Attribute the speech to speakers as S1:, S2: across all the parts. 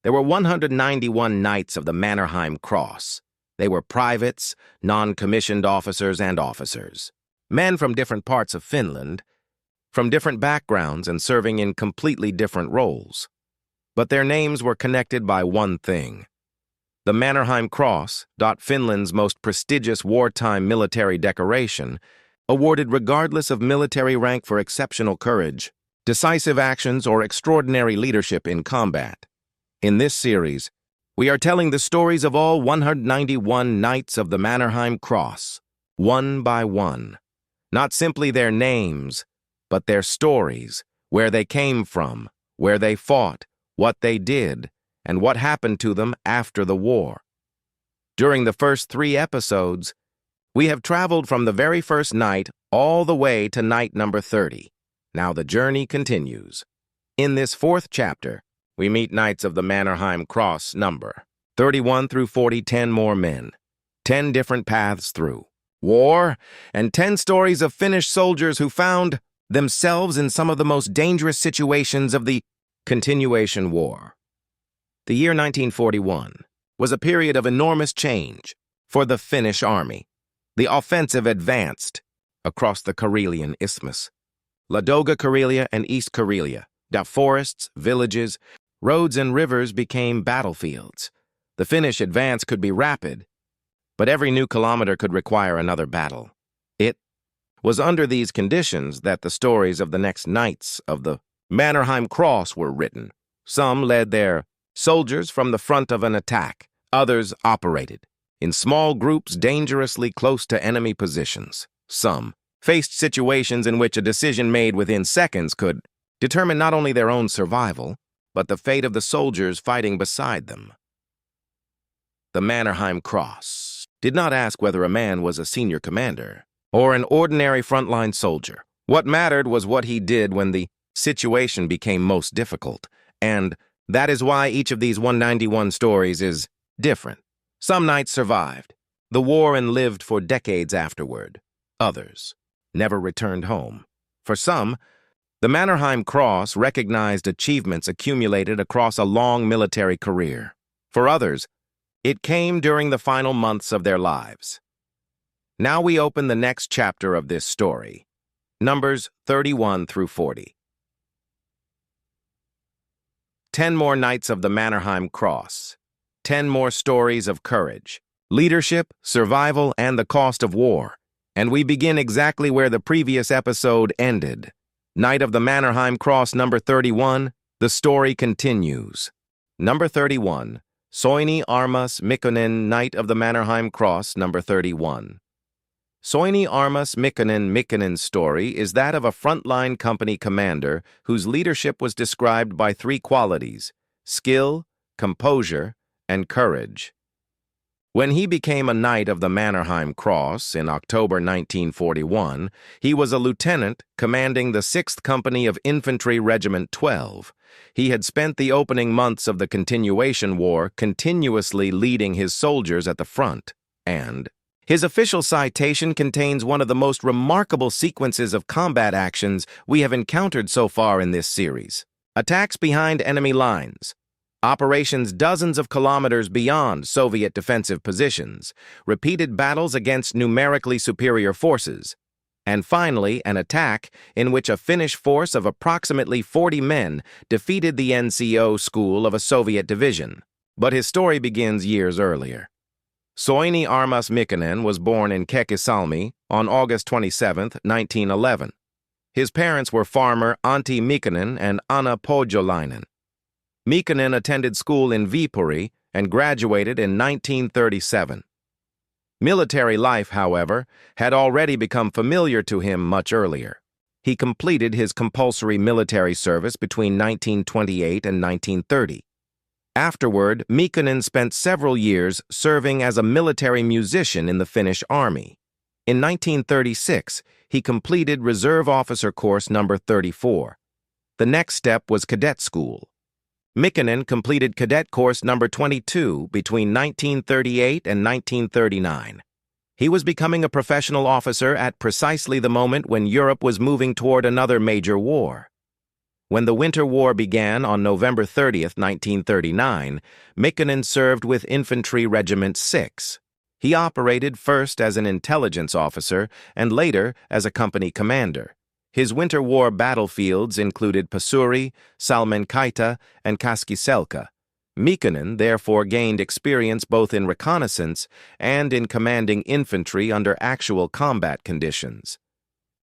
S1: There were 191 knights of the Mannerheim Cross. They were privates, non-commissioned officers, and officers. Men from different parts of Finland, from different backgrounds and serving in completely different roles. But their names were connected by one thing. The Mannerheim Cross, Finland's most prestigious wartime military decoration, awarded regardless of military rank for exceptional courage, decisive actions, or extraordinary leadership in combat. In this series, we are telling the stories of all 191 Knights of the Mannerheim Cross, one by one. Not simply their names, but their stories, where they came from, where they fought, what they did, and what happened to them after the war. During the first 3 episodes, we have traveled from the very first night all the way to night number 30. Now the journey continues. In this 4th chapter, we meet Knights of the Mannerheim Cross number 31 through 40, 10 more men, 10 different paths through war, and 10 stories of Finnish soldiers who found themselves in some of the most dangerous situations of the Continuation War. The year 1941 was a period of enormous change for the Finnish army. The offensive advanced across the Karelian Isthmus. Ladoga Karelia and East Karelia, forests, villages, roads, and rivers became battlefields. The Finnish advance could be rapid, but every new kilometer could require another battle. It was under these conditions that the stories of the next Knights of the Mannerheim Cross were written. Some led their soldiers from the front of an attack. Others operated in small groups dangerously close to enemy positions. Some faced situations in which a decision made within seconds could determine not only their own survival, but the fate of the soldiers fighting beside them. The Mannerheim Cross did not ask whether a man was a senior commander or an ordinary frontline soldier. What mattered was what he did when the situation became most difficult, and that is why each of these 191 stories is different. Some knights survived the war and lived for decades afterward. Others never returned home. For some, the Mannerheim Cross recognized achievements accumulated across a long military career. For others, it came during the final months of their lives. Now we open the next chapter of this story, numbers 31 through 40. 10 more Knights of the Mannerheim Cross. 10 more stories of courage, leadership, survival, and the cost of war. And we begin exactly where the previous episode ended. Knight of the Mannerheim Cross number 31, the story continues. Number 31, Soini Armas Mikkonen, Knight of the Mannerheim Cross number 31. Soini Armas Mikkonen's story is that of a frontline company commander whose leadership was described by 3 qualities: skill, composure, and courage. When he became a Knight of the Mannerheim Cross in October 1941, he was a lieutenant commanding the 6th Company of Infantry Regiment 12. He had spent the opening months of the Continuation War continuously leading his soldiers at the front, and his official citation contains one of the most remarkable sequences of combat actions we have encountered so far in this series. Attacks behind enemy lines, operations dozens of kilometers beyond Soviet defensive positions, repeated battles against numerically superior forces, and finally an attack in which a Finnish force of approximately 40 men defeated the NCO school of a Soviet division. But his story begins years earlier. Soini Armas Mikkonen was born in Kekisalmi on August 27, 1911. His parents were farmer Antti Mikkonen and Anna Pojolainen. Mikkonen attended school in Viipuri and graduated in 1937. Military life, however, had already become familiar to him much earlier. He completed his compulsory military service between 1928 and 1930. Afterward, Mikkonen spent several years serving as a military musician in the Finnish army. In 1936, he completed Reserve Officer Course number 34. The next step was cadet school. Mikkonen completed cadet course number 22 between 1938 and 1939. He was becoming a professional officer at precisely the moment when Europe was moving toward another major war. When the Winter War began on November 30th, 1939, Mikkonen served with Infantry Regiment 6. He operated first as an intelligence officer and later as a company commander. His Winter War battlefields included Pasuri, Salmenkaita, and Kaskiselka. Mikkonen therefore gained experience both in reconnaissance and in commanding infantry under actual combat conditions.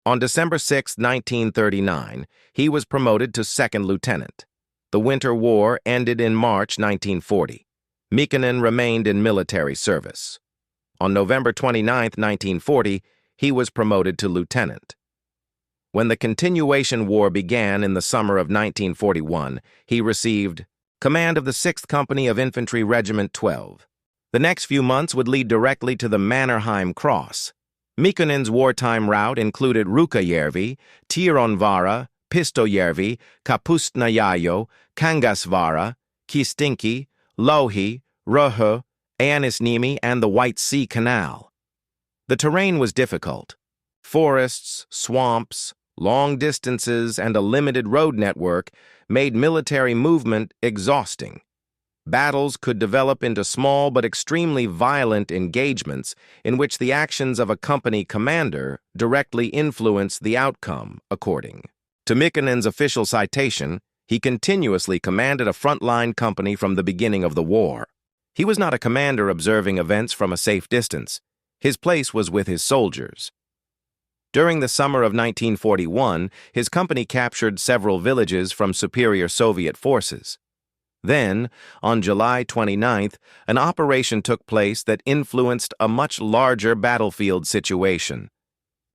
S1: On December 6, 1939, he was promoted to second lieutenant. The Winter War ended in March 1940. Mikkonen remained in military service. On November 29, 1940, he was promoted to lieutenant. When the Continuation War began in the summer of 1941, he received command of the 6th Company of Infantry Regiment 12. The next few months would lead directly to the Mannerheim Cross. Mikkonen's wartime route included Rukajärvi, Tiironvaara, Pistojärvi, Kapustnajajo, Kangasvaara, Kistinki, Louhi, Ruho, Äänesniemi, and the White Sea Canal. The terrain was difficult. Forests, swamps, long distances, and a limited road network made military movement exhausting. Battles could develop into small but extremely violent engagements in which the actions of a company commander directly influenced the outcome, according to Mikkonen's official citation. He continuously commanded a frontline company from the beginning of the war. He was not a commander observing events from a safe distance. His place was with his soldiers. During the summer of 1941, his company captured several villages from superior Soviet forces. Then, on July 29th, an operation took place that influenced a much larger battlefield situation.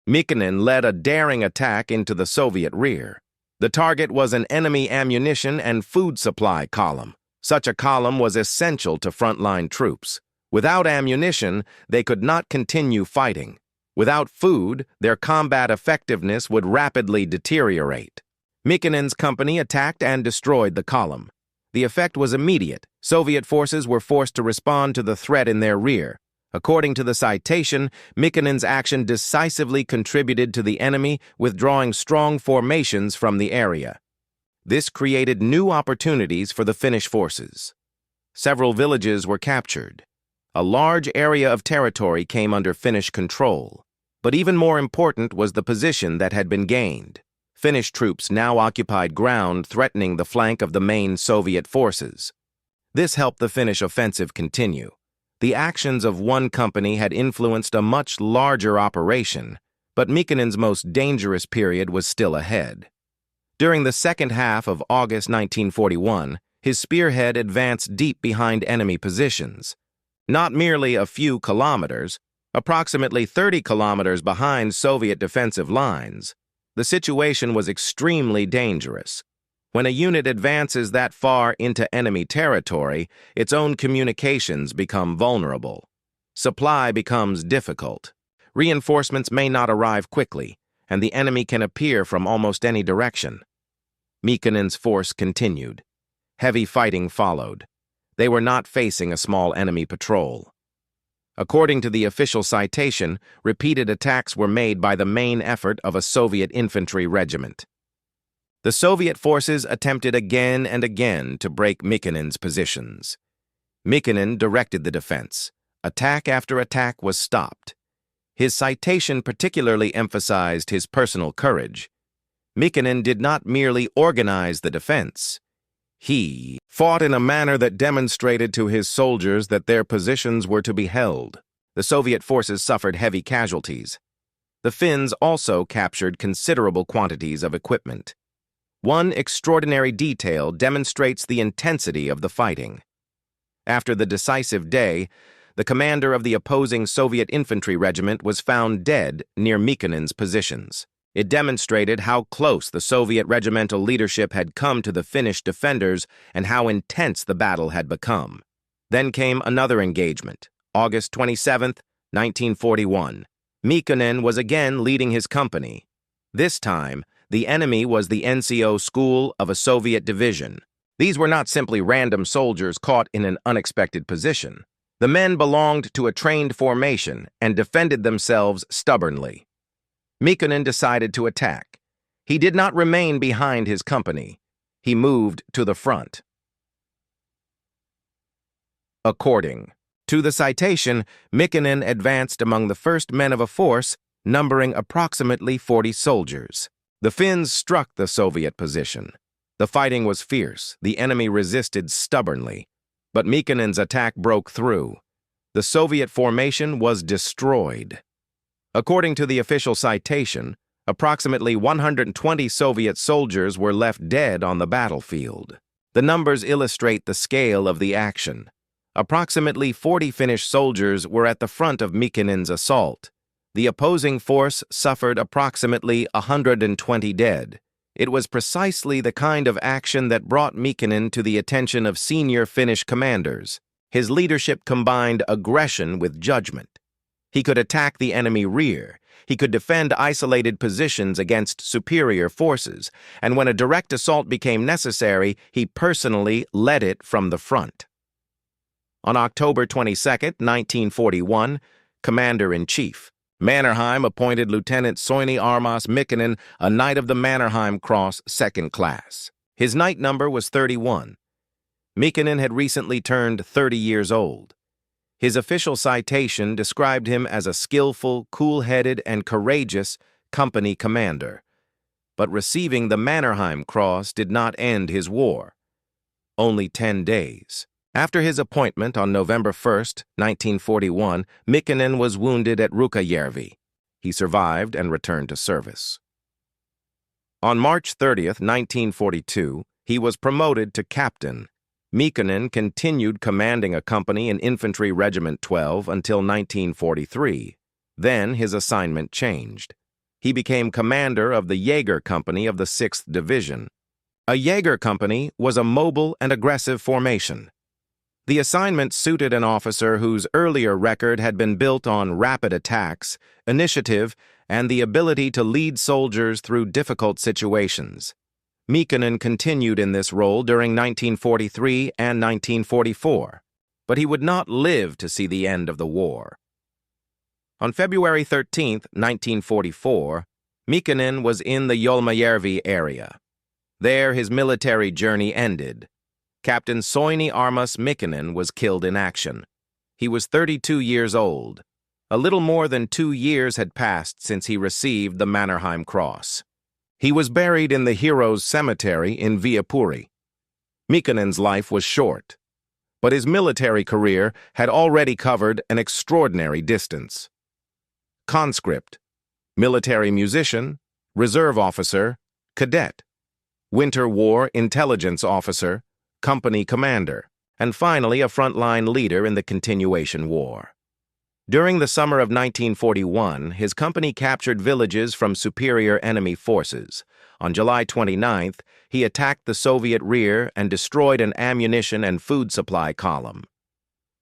S1: Mikkonen led a daring attack into the Soviet rear. The target was an enemy ammunition and food supply column. Such a column was essential to frontline troops. Without ammunition, they could not continue fighting. Without food, their combat effectiveness would rapidly deteriorate. Mikkonen's company attacked and destroyed the column. The effect was immediate. Soviet forces were forced to respond to the threat in their rear. According to the citation, Mikkonen's action decisively contributed to the enemy withdrawing strong formations from the area. This created new opportunities for the Finnish forces. Several villages were captured. A large area of territory came under Finnish control. But even more important was the position that had been gained. Finnish troops now occupied ground threatening the flank of the main Soviet forces. This helped the Finnish offensive continue. The actions of one company had influenced a much larger operation, but Mikkonen's most dangerous period was still ahead. During the second half of August 1941, his spearhead advanced deep behind enemy positions. Not merely a few kilometers, approximately 30 kilometers behind Soviet defensive lines. The situation was extremely dangerous. When a unit advances that far into enemy territory, its own communications become vulnerable. Supply becomes difficult. Reinforcements may not arrive quickly, and the enemy can appear from almost any direction. Mikkonen's force continued. Heavy fighting followed. They were not facing a small enemy patrol. According to the official citation, repeated attacks were made by the main effort of a Soviet infantry regiment. The Soviet forces attempted again and again to break Mikkonen's positions. Mikkonen directed the defense. Attack after attack was stopped. His citation particularly emphasized his personal courage. Mikkonen did not merely organize the defense. He fought in a manner that demonstrated to his soldiers that their positions were to be held. The Soviet forces suffered heavy casualties. The Finns also captured considerable quantities of equipment. One extraordinary detail demonstrates the intensity of the fighting. After the decisive day, the commander of the opposing Soviet infantry regiment was found dead near Mikkonen's positions. It demonstrated how close the Soviet regimental leadership had come to the Finnish defenders and how intense the battle had become. Then came another engagement, August 27, 1941. Mikkonen was again leading his company. This time, the enemy was the NCO school of a Soviet division. These were not simply random soldiers caught in an unexpected position. The men belonged to a trained formation and defended themselves stubbornly. Mikkonen decided to attack. He did not remain behind his company. He moved to the front. According to the citation, Mikkonen advanced among the first men of a force numbering approximately 40 soldiers. The Finns struck the Soviet position. The fighting was fierce. The enemy resisted stubbornly, but Mikkonen's attack broke through. The Soviet formation was destroyed. According to the official citation, approximately 120 Soviet soldiers were left dead on the battlefield. The numbers illustrate the scale of the action. Approximately 40 Finnish soldiers were at the front of Mikkonen's assault. The opposing force suffered approximately 120 dead. It was precisely the kind of action that brought Mikkonen to the attention of senior Finnish commanders. His leadership combined aggression with judgment. He could attack the enemy rear. He could defend isolated positions against superior forces, and when a direct assault became necessary, he personally led it from the front. On October 22, 1941, Commander-in-Chief Mannerheim appointed Lieutenant Soini Armas Mikkonen a Knight of the Mannerheim Cross, 2nd class. His knight number was 31. Mikkonen had recently turned 30 years old. His official citation described him as a skillful, cool-headed, and courageous company commander. But receiving the Mannerheim Cross did not end his war. Only 10 days. After his appointment on November 1, 1941, Mikkonen was wounded at Ruukajärvi. He survived and returned to service. On March 30, 1942, he was promoted to captain. Mikkonen continued commanding a company in Infantry Regiment 12 until 1943. Then his assignment changed. He became commander of the Jaeger Company of the 6th Division. A Jaeger Company was a mobile and aggressive formation. The assignment suited an officer whose earlier record had been built on rapid attacks, initiative, and the ability to lead soldiers through difficult situations. Mikkonen continued in this role during 1943 and 1944, but he would not live to see the end of the war. On February 13, 1944, Mikkonen was in the Jolmajärvi area. There his military journey ended. Captain Soini Armas Mikkonen was killed in action. He was 32 years old. A little more than 2 years had passed since he received the Mannerheim Cross. He was buried in the Heroes' Cemetery in Viapuri. Mikkonen's life was short, but his military career had already covered an extraordinary distance. Conscript, military musician, reserve officer, cadet, Winter War intelligence officer, company commander, and finally a frontline leader in the Continuation War. During the summer of 1941, his company captured villages from superior enemy forces. On July 29th, he attacked the Soviet rear and destroyed an ammunition and food supply column.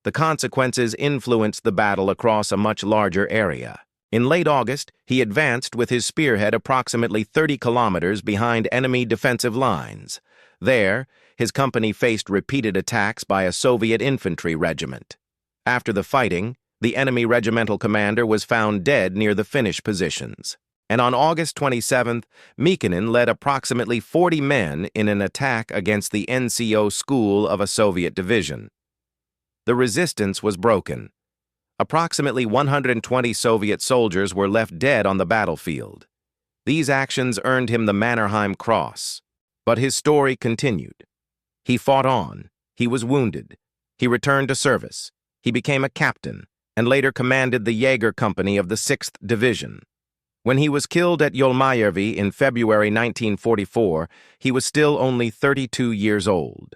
S1: The consequences influenced the battle across a much larger area. In late August, he advanced with his spearhead approximately 30 kilometers behind enemy defensive lines. There, his company faced repeated attacks by a Soviet infantry regiment. After the fighting, the enemy regimental commander was found dead near the Finnish positions. And on August 27th, Mikkonen led approximately 40 men in an attack against the NCO school of a Soviet division. The resistance was broken. Approximately 120 Soviet soldiers were left dead on the battlefield. These actions earned him the Mannerheim Cross. But his story continued. He fought on. He was wounded. He returned to service. He became a captain and later commanded the Jaeger Company of the 6th Division. When he was killed at Jolmajärvi in February 1944, he was still only 32 years old.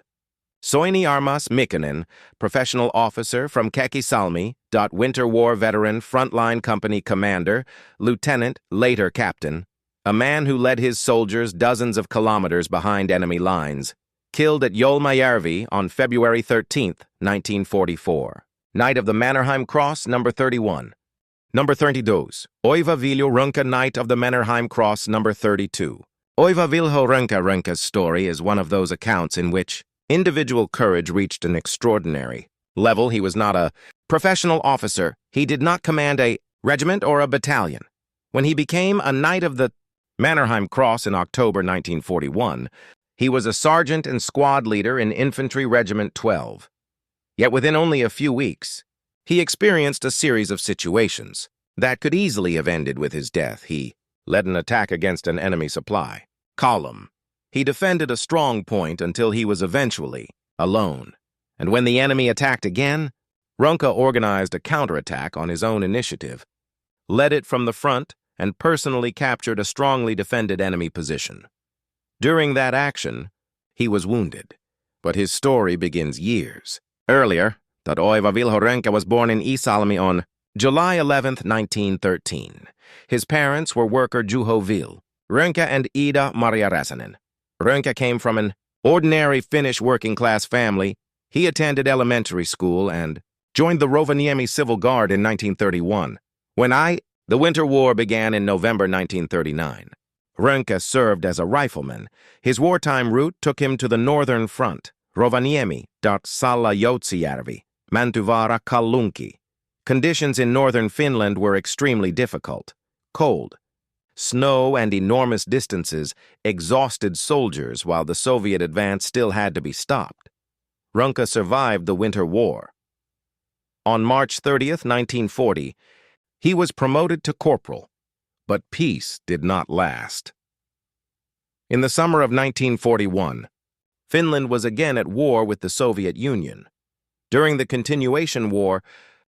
S1: Soini Armas Mikkonen, professional officer from Kekisalmi, Winter War veteran, frontline company commander, lieutenant, later captain, a man who led his soldiers dozens of kilometers behind enemy lines, killed at Jolmajärvi on February 13, 1944. Knight of the Mannerheim Cross, number 31. Number 32. Oiva Viljo Runka, Knight of the Mannerheim Cross, number 32. Oiva Viljo Runka's story is one of those accounts in which individual courage reached an extraordinary level. He was not a professional officer. He did not command a regiment or a battalion. When he became a Knight of the Mannerheim Cross in October 1941, He was a sergeant and squad leader in Infantry Regiment 12. Yet within only a few weeks, he experienced a series of situations that could easily have ended with his death. He led an attack against an enemy supply column. He defended a strong point until he was eventually alone. And when the enemy attacked again, Runke organized a counterattack on his own initiative, led it from the front, and personally captured a strongly defended enemy position. During that action, he was wounded, but his story begins years earlier. That Oiva Vilho Runke was born in Iisalmi on July 11, 1913. His parents were worker Juho Vil, Runke and Ida Maria Räsänen. Runke came from an ordinary Finnish working-class family. He attended elementary school and joined the Rovaniemi Civil Guard in 1931. The Winter War began in November 1939. Runke served as a rifleman. His wartime route took him to the northern front, Rovaniemi, Salla Joutsijärvi, Mäntyvaara, Kallunki. Conditions in northern Finland were extremely difficult. Cold, snow, and enormous distances exhausted soldiers while the Soviet advance still had to be stopped. Runke survived the Winter War. On March 30th, 1940, he was promoted to corporal, but peace did not last. In the summer of 1941, Finland was again at war with the Soviet Union. During the Continuation War,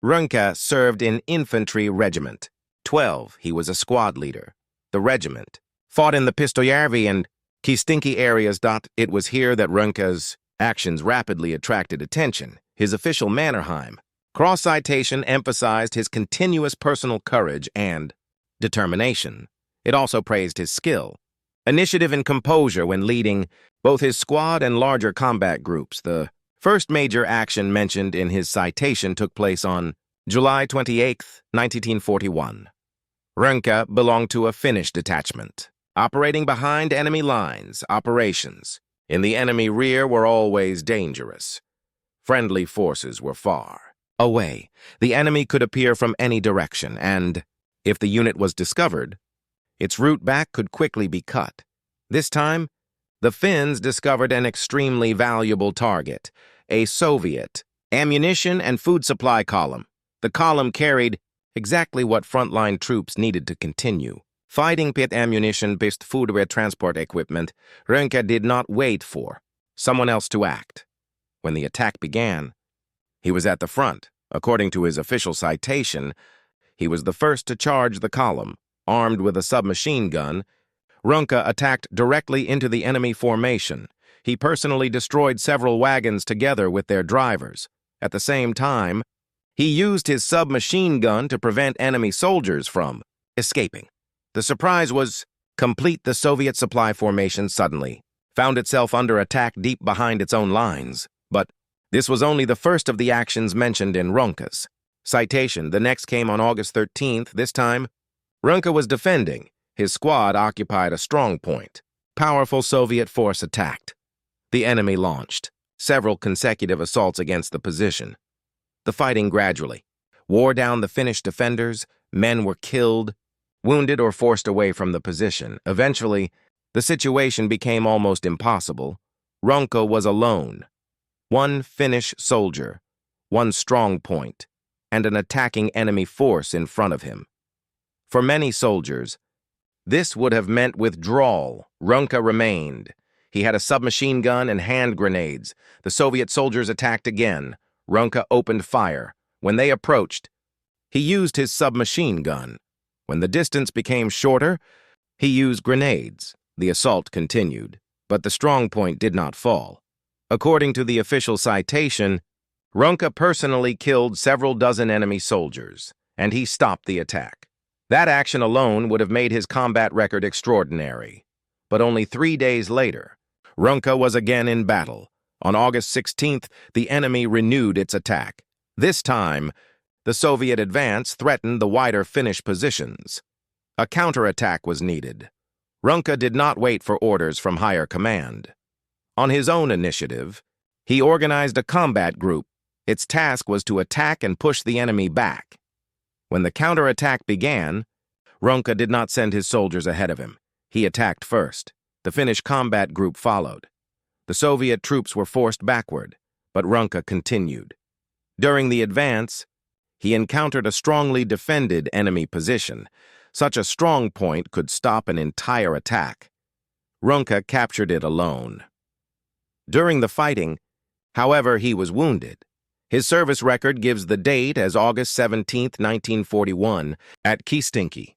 S1: Runke served in Infantry Regiment 12. He was a squad leader. The regiment fought in the Pistojärvi and Kistinki areas. It was here that Runke's actions rapidly attracted attention. His official Mannerheim Cross citation emphasized his continuous personal courage and determination. It also praised his skill, initiative, and composure when leading both his squad and larger combat groups. The first major action mentioned in his citation took place on July 28, 1941. Runke belonged to a Finnish detachment, operating behind enemy lines. Operations in the enemy rear were always dangerous. Friendly forces were far away. The enemy could appear from any direction, and if the unit was discovered, its route back could quickly be cut. This time, the Finns discovered an extremely valuable target, a Soviet ammunition and food supply column. The column carried exactly what frontline troops needed to continue. Fighting pit ammunition-based foodware transport equipment, Runke did not wait for someone else to act. When the attack began, he was at the front. According to his official citation, he was the first to charge the column. Armed with a submachine gun, Runke attacked directly into the enemy formation. He personally destroyed several wagons together with their drivers. At the same time, he used his submachine gun to prevent enemy soldiers from escaping. The surprise was complete. The Soviet supply formation suddenly found itself under attack deep behind its own lines. But this was only the first of the actions mentioned in Runke's citation. The next came on August 13th. This time, Runke was defending. His squad occupied a strong point. Powerful Soviet force attacked. The enemy launched several consecutive assaults against the position. The fighting gradually wore down the Finnish defenders. Men were killed, wounded, or forced away from the position. Eventually, the situation became almost impossible. Runke was alone. One Finnish soldier, one strong point, and an attacking enemy force in front of him. For many soldiers, this would have meant withdrawal. Runke remained. He had a submachine gun and hand grenades. The Soviet soldiers attacked again. Runke opened fire. When they approached, he used his submachine gun. When the distance became shorter, he used grenades. The assault continued, but the strong point did not fall. According to the official citation, Runke personally killed several dozen enemy soldiers, and he stopped the attack. That action alone would have made his combat record extraordinary. But only 3 days later, Runke was again in battle. On August 16th, the enemy renewed its attack. This time, the Soviet advance threatened the wider Finnish positions. A counterattack was needed. Runke did not wait for orders from higher command. On his own initiative, he organized a combat group. Its task was to attack and push the enemy back. When the counterattack began, Runke did not send his soldiers ahead of him. He attacked first. The Finnish combat group followed. The Soviet troops were forced backward, but Runke continued. During the advance, he encountered a strongly defended enemy position. Such a strong point could stop an entire attack. Runke captured it alone. During the fighting, however, he was wounded. His service record gives the date as August 17, 1941, at Kiestinki.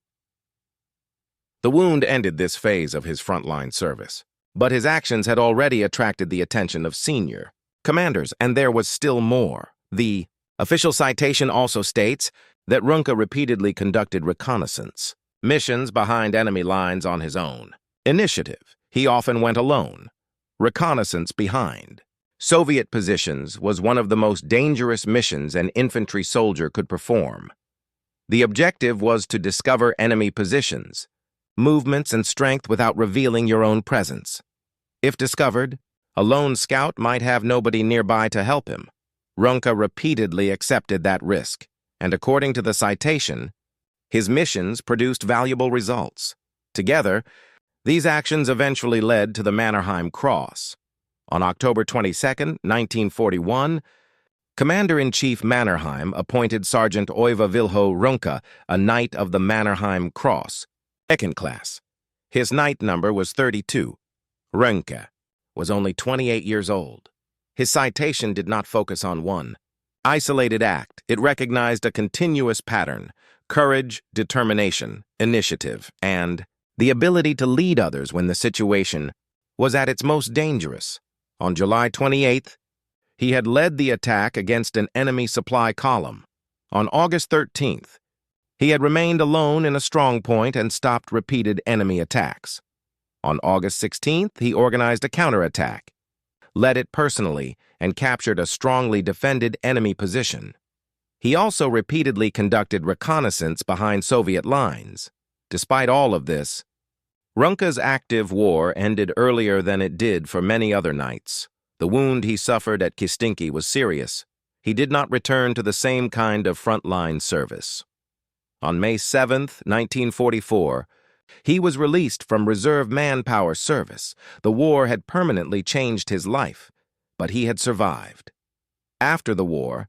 S1: The wound ended this phase of his frontline service, but his actions had already attracted the attention of senior commanders, and there was still more. The official citation also states that Runke repeatedly conducted reconnaissance missions behind enemy lines on his own initiative. He often went alone. Reconnaissance behind Soviet positions was one of the most dangerous missions an infantry soldier could perform. The objective was to discover enemy positions, movements, and strength without revealing your own presence. If discovered, a lone scout might have nobody nearby to help him. Runke repeatedly accepted that risk, and according to the citation, his missions produced valuable results. Together, these actions eventually led to the Mannerheim Cross. On October 22, 1941, Commander-in-Chief Mannerheim appointed Sergeant Oiva Vilho Runke a Knight of the Mannerheim Cross, second class. His knight number was 32. Runke was only 28 years old. His citation did not focus on one isolated act. It recognized a continuous pattern: courage, determination, initiative, and the ability to lead others when the situation was at its most dangerous. On July 28th, he had led the attack against an enemy supply column. On August 13th, he had remained alone in a strong point and stopped repeated enemy attacks. On August 16th, he organized a counterattack, led it personally, and captured a strongly defended enemy position. He also repeatedly conducted reconnaissance behind Soviet lines. Despite all of this, Runke's active war ended earlier than it did for many other knights. The wound he suffered at Kiestinki was serious. He did not return to the same kind of frontline service. On May 7, 1944, he was released from reserve manpower service. The war had permanently changed his life, but he had survived. After the war,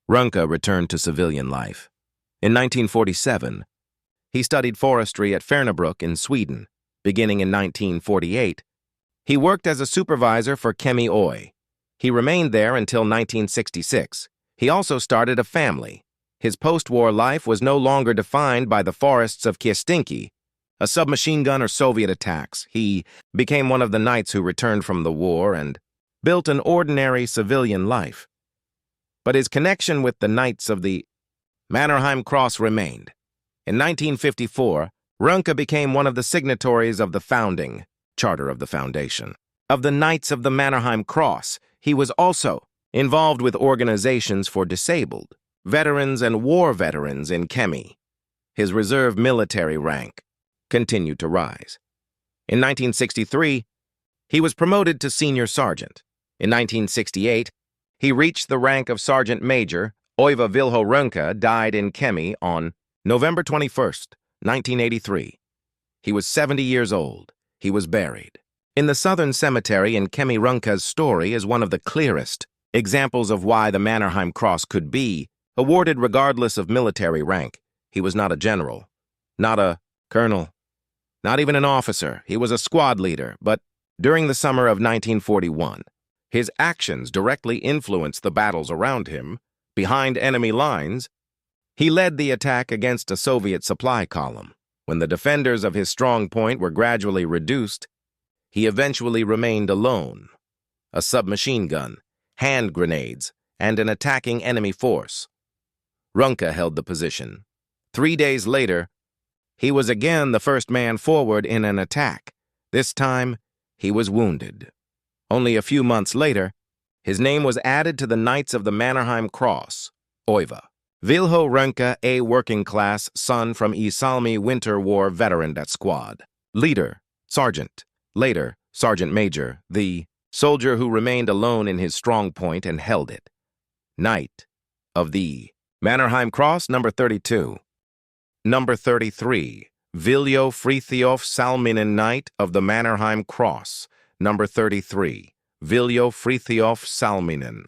S1: Runke returned to civilian life. In 1947, he studied forestry at Färnebruck in Sweden. Beginning in 1948, he worked as a supervisor for Kemi Oy. He remained there until 1966. He also started a family. His post-war life was no longer defined by the forests of Kiestinki, a submachine gun, or Soviet attacks. He became one of the knights who returned from the war and built an ordinary civilian life. But his connection with the Knights of the Mannerheim Cross remained. In 1954, Runke became one of the signatories of the founding charter of the foundation of the Knights of the Mannerheim Cross. He was also involved with organizations for disabled, veterans, and war veterans in Kemi. His reserve military rank continued to rise. In 1963, he was promoted to senior sergeant. In 1968, he reached the rank of sergeant major. Oiva Vilho Runke died in Kemi on November 21st, 1983. He was 70 years old. He was buried in the Southern Cemetery in Kemi. Runke's story is one of the clearest examples of why the Mannerheim Cross could be awarded regardless of military rank. He was not a general, not a colonel, not even an officer. He was a squad leader, but during the summer of 1941, his actions directly influenced the battles around him. Behind enemy lines, he led the attack against a Soviet supply column. When the defenders of his strong point were gradually reduced, he eventually remained alone. A submachine gun, hand grenades, and an attacking enemy force. Runke held the position. 3 days later, he was again the first man forward in an attack. This time, he was wounded. Only a few months later, his name was added to the Knights of the Mannerheim Cross. Oiva Vilho Runke, a working-class son from Iisalmi Winter War veteran at squad. Leader, sergeant, later sergeant major, the soldier who remained alone in his strong point and held it. Knight of the Mannerheim Cross, number 32. Number 33, Viljo Frithiof Salminen, Knight of the Mannerheim Cross, number 33. Viljo Fritiof Salminen.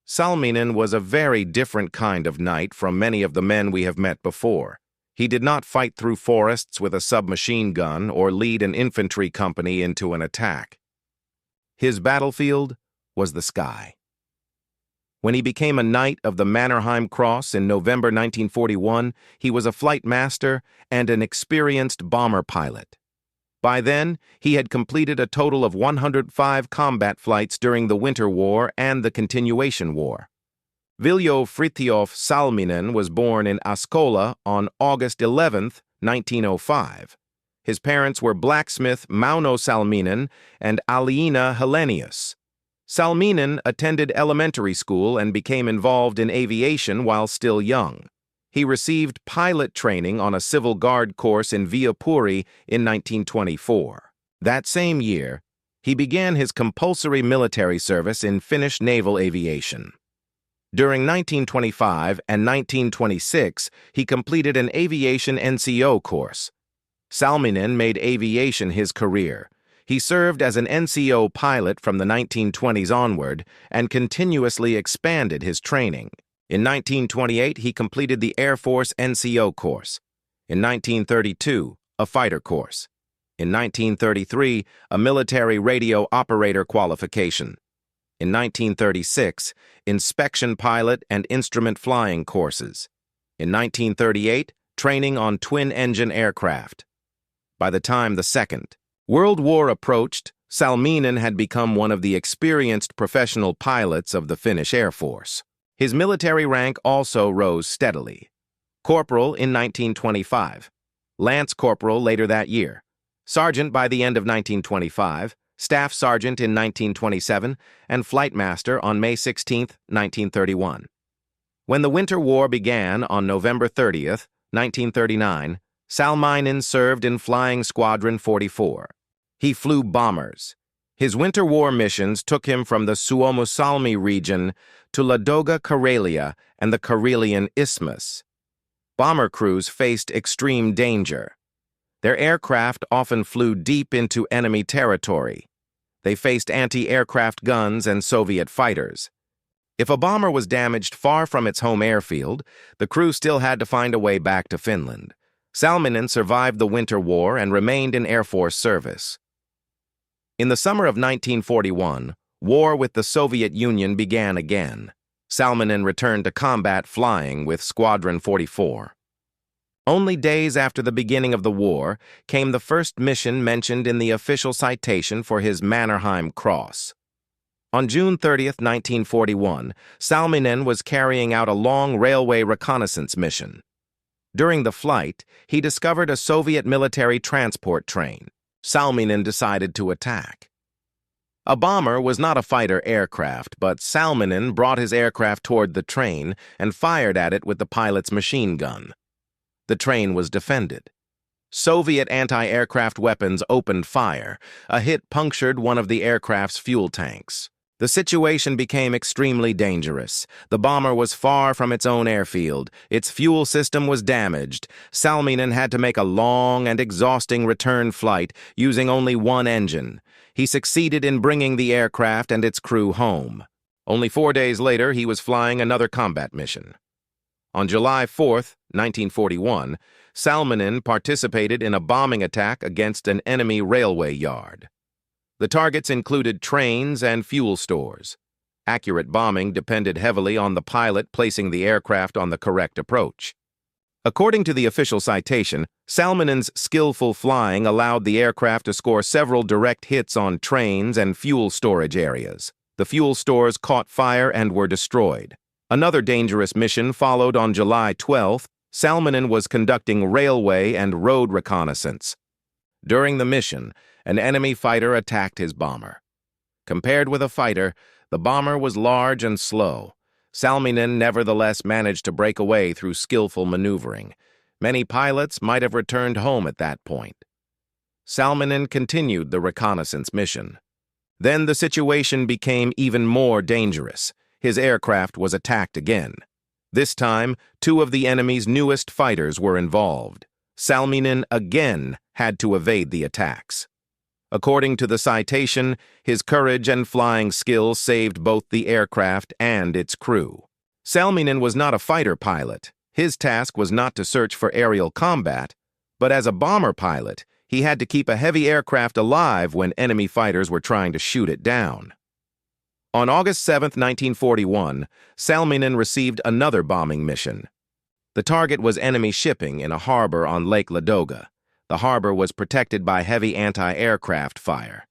S1: Salminen was a very different kind of knight from many of the men we have met before. He did not fight through forests with a submachine gun or lead an infantry company into an attack. His battlefield was the sky. When he became a knight of the Mannerheim Cross in November 1941, he was a flight master and an experienced bomber pilot. By then, he had completed a total of 105 combat flights during the Winter War and the Continuation War. Viljo Fritiof Salminen was born in Askola on August 11, 1905. His parents were blacksmith Mauno Salminen and Aliina Helenius. Salminen attended elementary school and became involved in aviation while still young. He received pilot training on a civil guard course in Viapuri in 1924. That same year, he began his compulsory military service in Finnish naval aviation. During 1925 and 1926, he completed an aviation NCO course. Salminen made aviation his career. He served as an NCO pilot from the 1920s onward and continuously expanded his training. In 1928, he completed the Air Force NCO course. In 1932, a fighter course. In 1933, a military radio operator qualification. In 1936, inspection pilot and instrument flying courses. In 1938, training on twin-engine aircraft. By the time the Second World War approached, Salminen had become one of the experienced professional pilots of the Finnish Air Force. His military rank also rose steadily. Corporal in 1925, Lance Corporal later that year, Sergeant by the end of 1925, Staff Sergeant in 1927, and Flight Master on May 16, 1931. When the Winter War began on November 30, 1939, Salminen served in Flying Squadron 44. He flew bombers. His Winter War missions took him from the Suomussalmi region to Ladoga, Karelia, and the Karelian Isthmus. Bomber crews faced extreme danger. Their aircraft often flew deep into enemy territory. They faced anti-aircraft guns and Soviet fighters. If a bomber was damaged far from its home airfield, the crew still had to find a way back to Finland. Salminen survived the Winter War and remained in Air Force service. In the summer of 1941, war with the Soviet Union began again. Salminen returned to combat flying with Squadron 44. Only days after the beginning of the war came the first mission mentioned in the official citation for his Mannerheim Cross. On June 30, 1941, Salminen was carrying out a long railway reconnaissance mission. During the flight, he discovered a Soviet military transport train. Salminen decided to attack. A bomber was not a fighter aircraft, but Salminen brought his aircraft toward the train and fired at it with the pilot's machine gun. The train was defended. Soviet anti-aircraft weapons opened fire. A hit punctured one of the aircraft's fuel tanks. The situation became extremely dangerous. The bomber was far from its own airfield. Its fuel system was damaged. Salminen had to make a long and exhausting return flight using only one engine. He succeeded in bringing the aircraft and its crew home. Only 4 days later, he was flying another combat mission. On July 4, 1941, Salminen participated in a bombing attack against an enemy railway yard. The targets included trains and fuel stores. Accurate bombing depended heavily on the pilot placing the aircraft on the correct approach. According to the official citation, Salminen's skillful flying allowed the aircraft to score several direct hits on trains and fuel storage areas. The fuel stores caught fire and were destroyed. Another dangerous mission followed on July 12th. Salminen was conducting railway and road reconnaissance. During the mission, an enemy fighter attacked his bomber. Compared with a fighter, the bomber was large and slow. Salminen nevertheless managed to break away through skillful maneuvering. Many pilots might have returned home at that point. Salminen continued the reconnaissance mission. Then the situation became even more dangerous. His aircraft was attacked again. This time, 2 of the enemy's newest fighters were involved. Salminen again had to evade the attacks. According to the citation, his courage and flying skill saved both the aircraft and its crew. Salminen was not a fighter pilot. His task was not to search for aerial combat, but as a bomber pilot, he had to keep a heavy aircraft alive when enemy fighters were trying to shoot it down. On August 7, 1941, Salminen received another bombing mission. The target was enemy shipping in a harbor on Lake Ladoga. The harbor was protected by heavy anti-aircraft fire.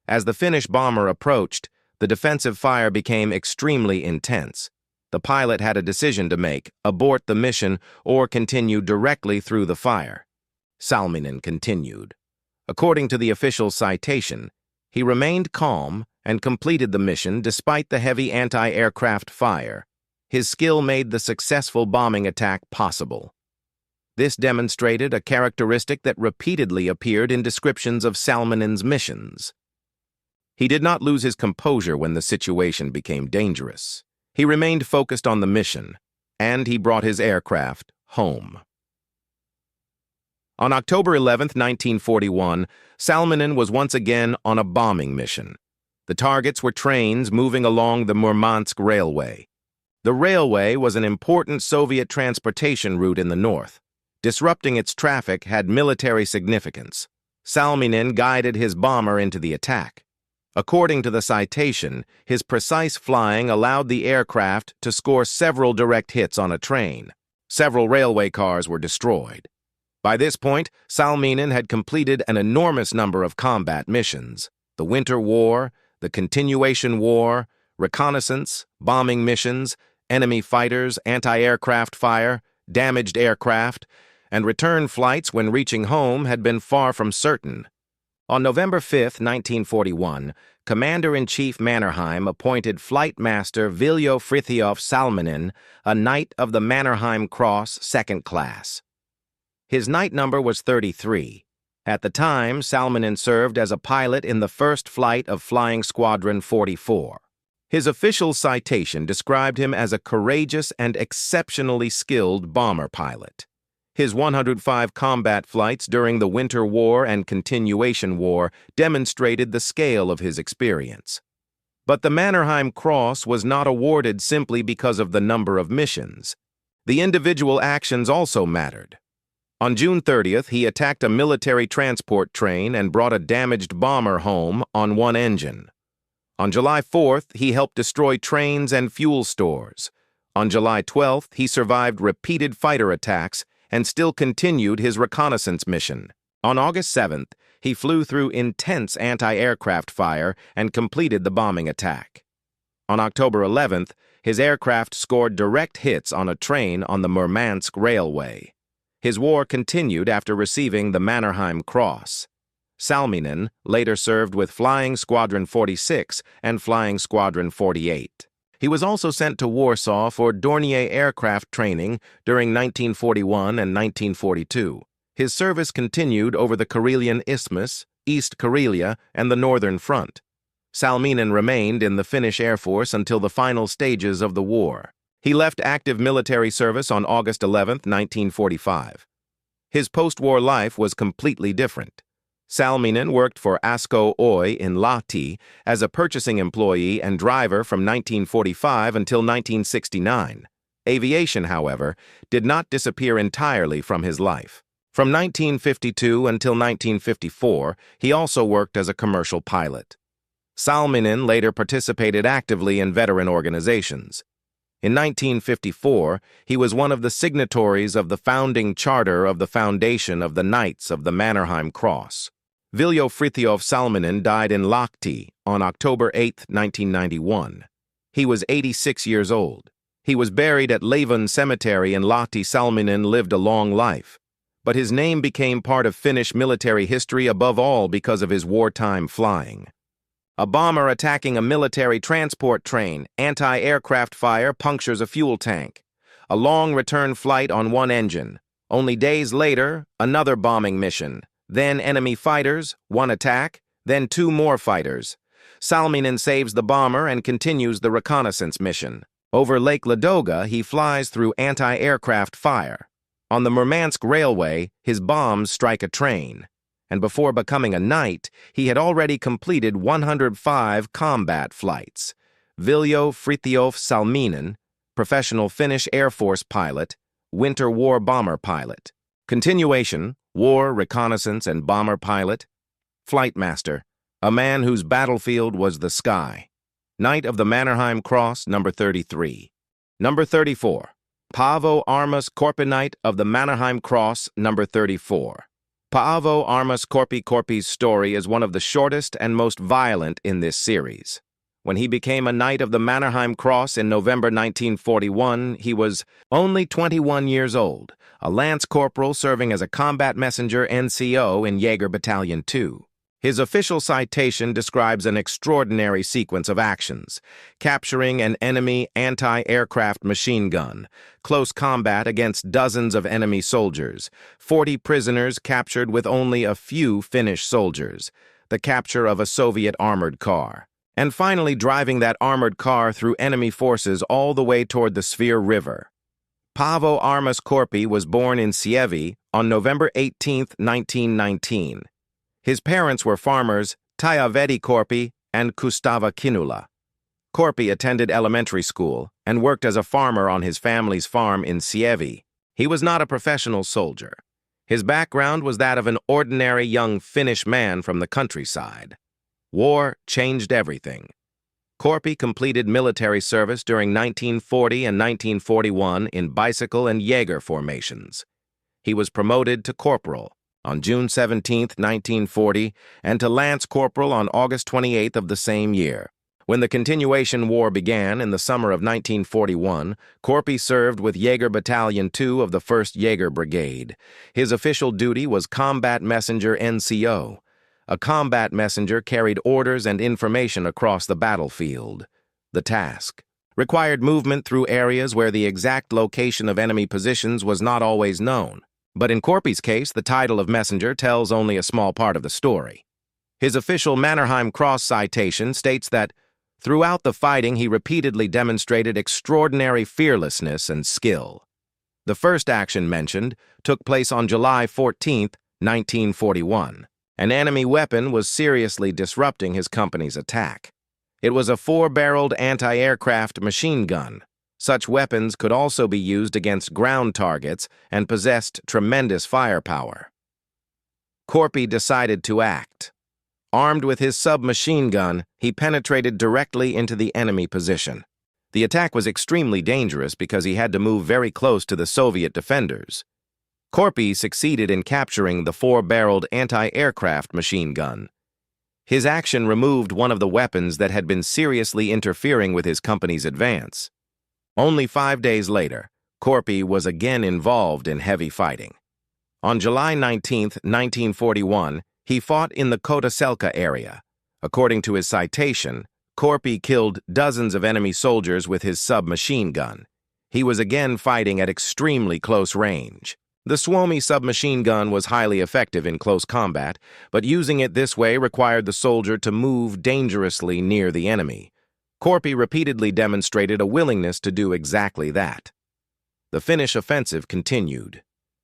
S1: As the Finnish bomber approached, the defensive fire became extremely intense. The pilot had a decision to make: abort the mission or continue directly through the fire. Salminen continued. According to the official citation, he remained calm and completed the mission despite the heavy anti-aircraft fire. His skill made the successful bombing attack possible. This demonstrated a characteristic that repeatedly appeared in descriptions of Salminen's missions. He did not lose his composure when the situation became dangerous. He remained focused on the mission, and he brought his aircraft home. On October 11, 1941, Salminen was once again on a bombing mission. The targets were trains moving along the Murmansk Railway. The railway was an important Soviet transportation route in the north. Disrupting its traffic had military significance. Salminen guided his bomber into the attack. According to the citation, his precise flying allowed the aircraft to score several direct hits on a train. Several railway cars were destroyed. By this point, Salminen had completed an enormous number of combat missions: the Winter War, the Continuation War, reconnaissance, bombing missions, enemy fighters, anti-aircraft fire, damaged aircraft, and return flights when reaching home had been far from certain. On November 5, 1941, Commander-in-Chief Mannerheim appointed Flight Master Viljo Fritiof Salminen a Knight of the Mannerheim Cross, 2nd class. His Knight number was 33. At the time, Salminen served as a pilot in the first flight of Flying Squadron 44. His official citation described him as a courageous and exceptionally skilled bomber pilot. His 105 combat flights during the Winter War and Continuation War demonstrated the scale of his experience. But the Mannerheim Cross was not awarded simply because of the number of missions. The individual actions also mattered. On June 30th, he attacked a military transport train and brought a damaged bomber home on one engine. On July 4th, he helped destroy trains and fuel stores. On July 12th, he survived repeated fighter attacks and still continued his reconnaissance mission. On August 7th, he flew through intense anti-aircraft fire and completed the bombing attack. On October 11th, his aircraft scored direct hits on a train on the Murmansk Railway. His war continued after receiving the Mannerheim Cross. Salminen later served with Flying Squadron 46 and Flying Squadron 48. He was also sent to Warsaw for Dornier aircraft training during 1941 and 1942. His service continued over the Karelian Isthmus, East Karelia, and the Northern Front. Salminen remained in the Finnish Air Force until the final stages of the war. He left active military service on August 11, 1945. His post-war life was completely different. Salminen worked for Asko Oy in Lahti as a purchasing employee and driver from 1945 until 1969. Aviation, however, did not disappear entirely from his life. From 1952 until 1954, he also worked as a commercial pilot. Salminen later participated actively in veteran organizations. In 1954, he was one of the signatories of the founding charter of the Foundation of the Knights of the Mannerheim Cross. Viljo Fritiof Salminen died in Lahti on October 8, 1991. He was 86 years old. He was buried at Leivon Cemetery in Lahti. Salminen lived a long life, but his name became part of Finnish military history above all because of his wartime flying. A bomber attacking a military transport train, anti-aircraft fire punctures a fuel tank. A long return flight on one engine. Only days later, another bombing mission. Then enemy fighters, one attack, then two more fighters. Salminen saves the bomber and continues the reconnaissance mission. Over Lake Ladoga, he flies through anti-aircraft fire. On the Murmansk Railway, his bombs strike a train. and before becoming a knight, he had already completed 105 combat flights. Viljo Fritjof Salminen, professional Finnish Air Force pilot, winter war bomber pilot. Continuation, war, reconnaissance, and bomber pilot. Flight master, a man whose battlefield was the sky. Knight of the Mannerheim Cross, number 33. Number 34. Paavo Armas Korpi, Knight of the Mannerheim Cross, number 34. Paavo Armas Korpi's story is one of the shortest and most violent in this series. When he became a Knight of the Mannerheim Cross in November 1941, he was only 21 years old, a lance corporal serving as a combat messenger NCO in Jaeger Battalion 2. His official citation describes an extraordinary sequence of actions: capturing an enemy anti-aircraft machine gun, close combat against dozens of enemy soldiers, 40 prisoners captured with only a few Finnish soldiers, the capture of a Soviet armored car, and finally driving that armored car through enemy forces all the way toward the Svir River. Paavo Armas Korpi was born in Sievi on November 18, 1919. His parents were farmers Taija Vedi Korpi and Kustava Kinula. Korpi attended elementary school and worked as a farmer on his family's farm in Sievi. He was not a professional soldier. His background was that of an ordinary young Finnish man from the countryside. War changed everything. Korpi completed military service during 1940 and 1941 in bicycle and Jaeger formations. He was promoted to corporal on June 17, 1940, and to lance corporal on August 28 of the same year. When the Continuation War began in the summer of 1941, Korpi served with Jaeger Battalion 2 of the 1st Jaeger Brigade. His official duty was Combat Messenger NCO. A combat messenger carried orders and information across the battlefield. The task required movement through areas where the exact location of enemy positions was not always known. But in Korpi's case, the title of messenger tells only a small part of the story. His official Mannerheim Cross citation states that throughout the fighting he repeatedly demonstrated extraordinary fearlessness and skill. The first action mentioned took place on July 14, 1941. An enemy weapon was seriously disrupting his company's attack. It was a 4-barreled anti-aircraft machine gun. Such weapons could also be used against ground targets and possessed tremendous firepower. Korpi decided to act. Armed with his submachine gun, he penetrated directly into the enemy position. The attack was extremely dangerous because he had to move very close to the Soviet defenders. Korpi succeeded in capturing the 4-barreled anti-aircraft machine gun. His action removed one of the weapons that had been seriously interfering with his company's advance. Only 5 days later, Korpi was again involved in heavy fighting. On July 19, 1941, he fought in the Kotaselka area. According to his citation, Korpi killed dozens of enemy soldiers with his submachine gun. He was again fighting at extremely close range. The Suomi submachine gun was highly effective in close combat, but using it this way required the soldier to move dangerously near the enemy. Korpi repeatedly demonstrated a willingness to do exactly that. The Finnish offensive continued.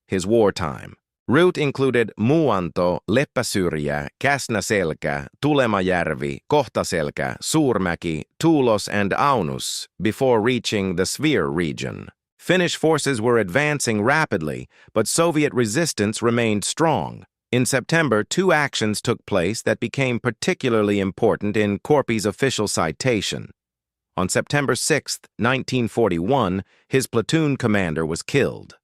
S1: His wartime route included Muanto, Leppäsyrjä, Käsnäselkä, Tulemajärvi, Kohtaselkä, Suurmäki, Tuulos, and Aunus before reaching the Svir region. Finnish forces were advancing rapidly, but Soviet resistance remained strong. In September, 2 actions took place that became particularly important in Korpi's official citation. On September 6, 1941, his platoon commander was killed.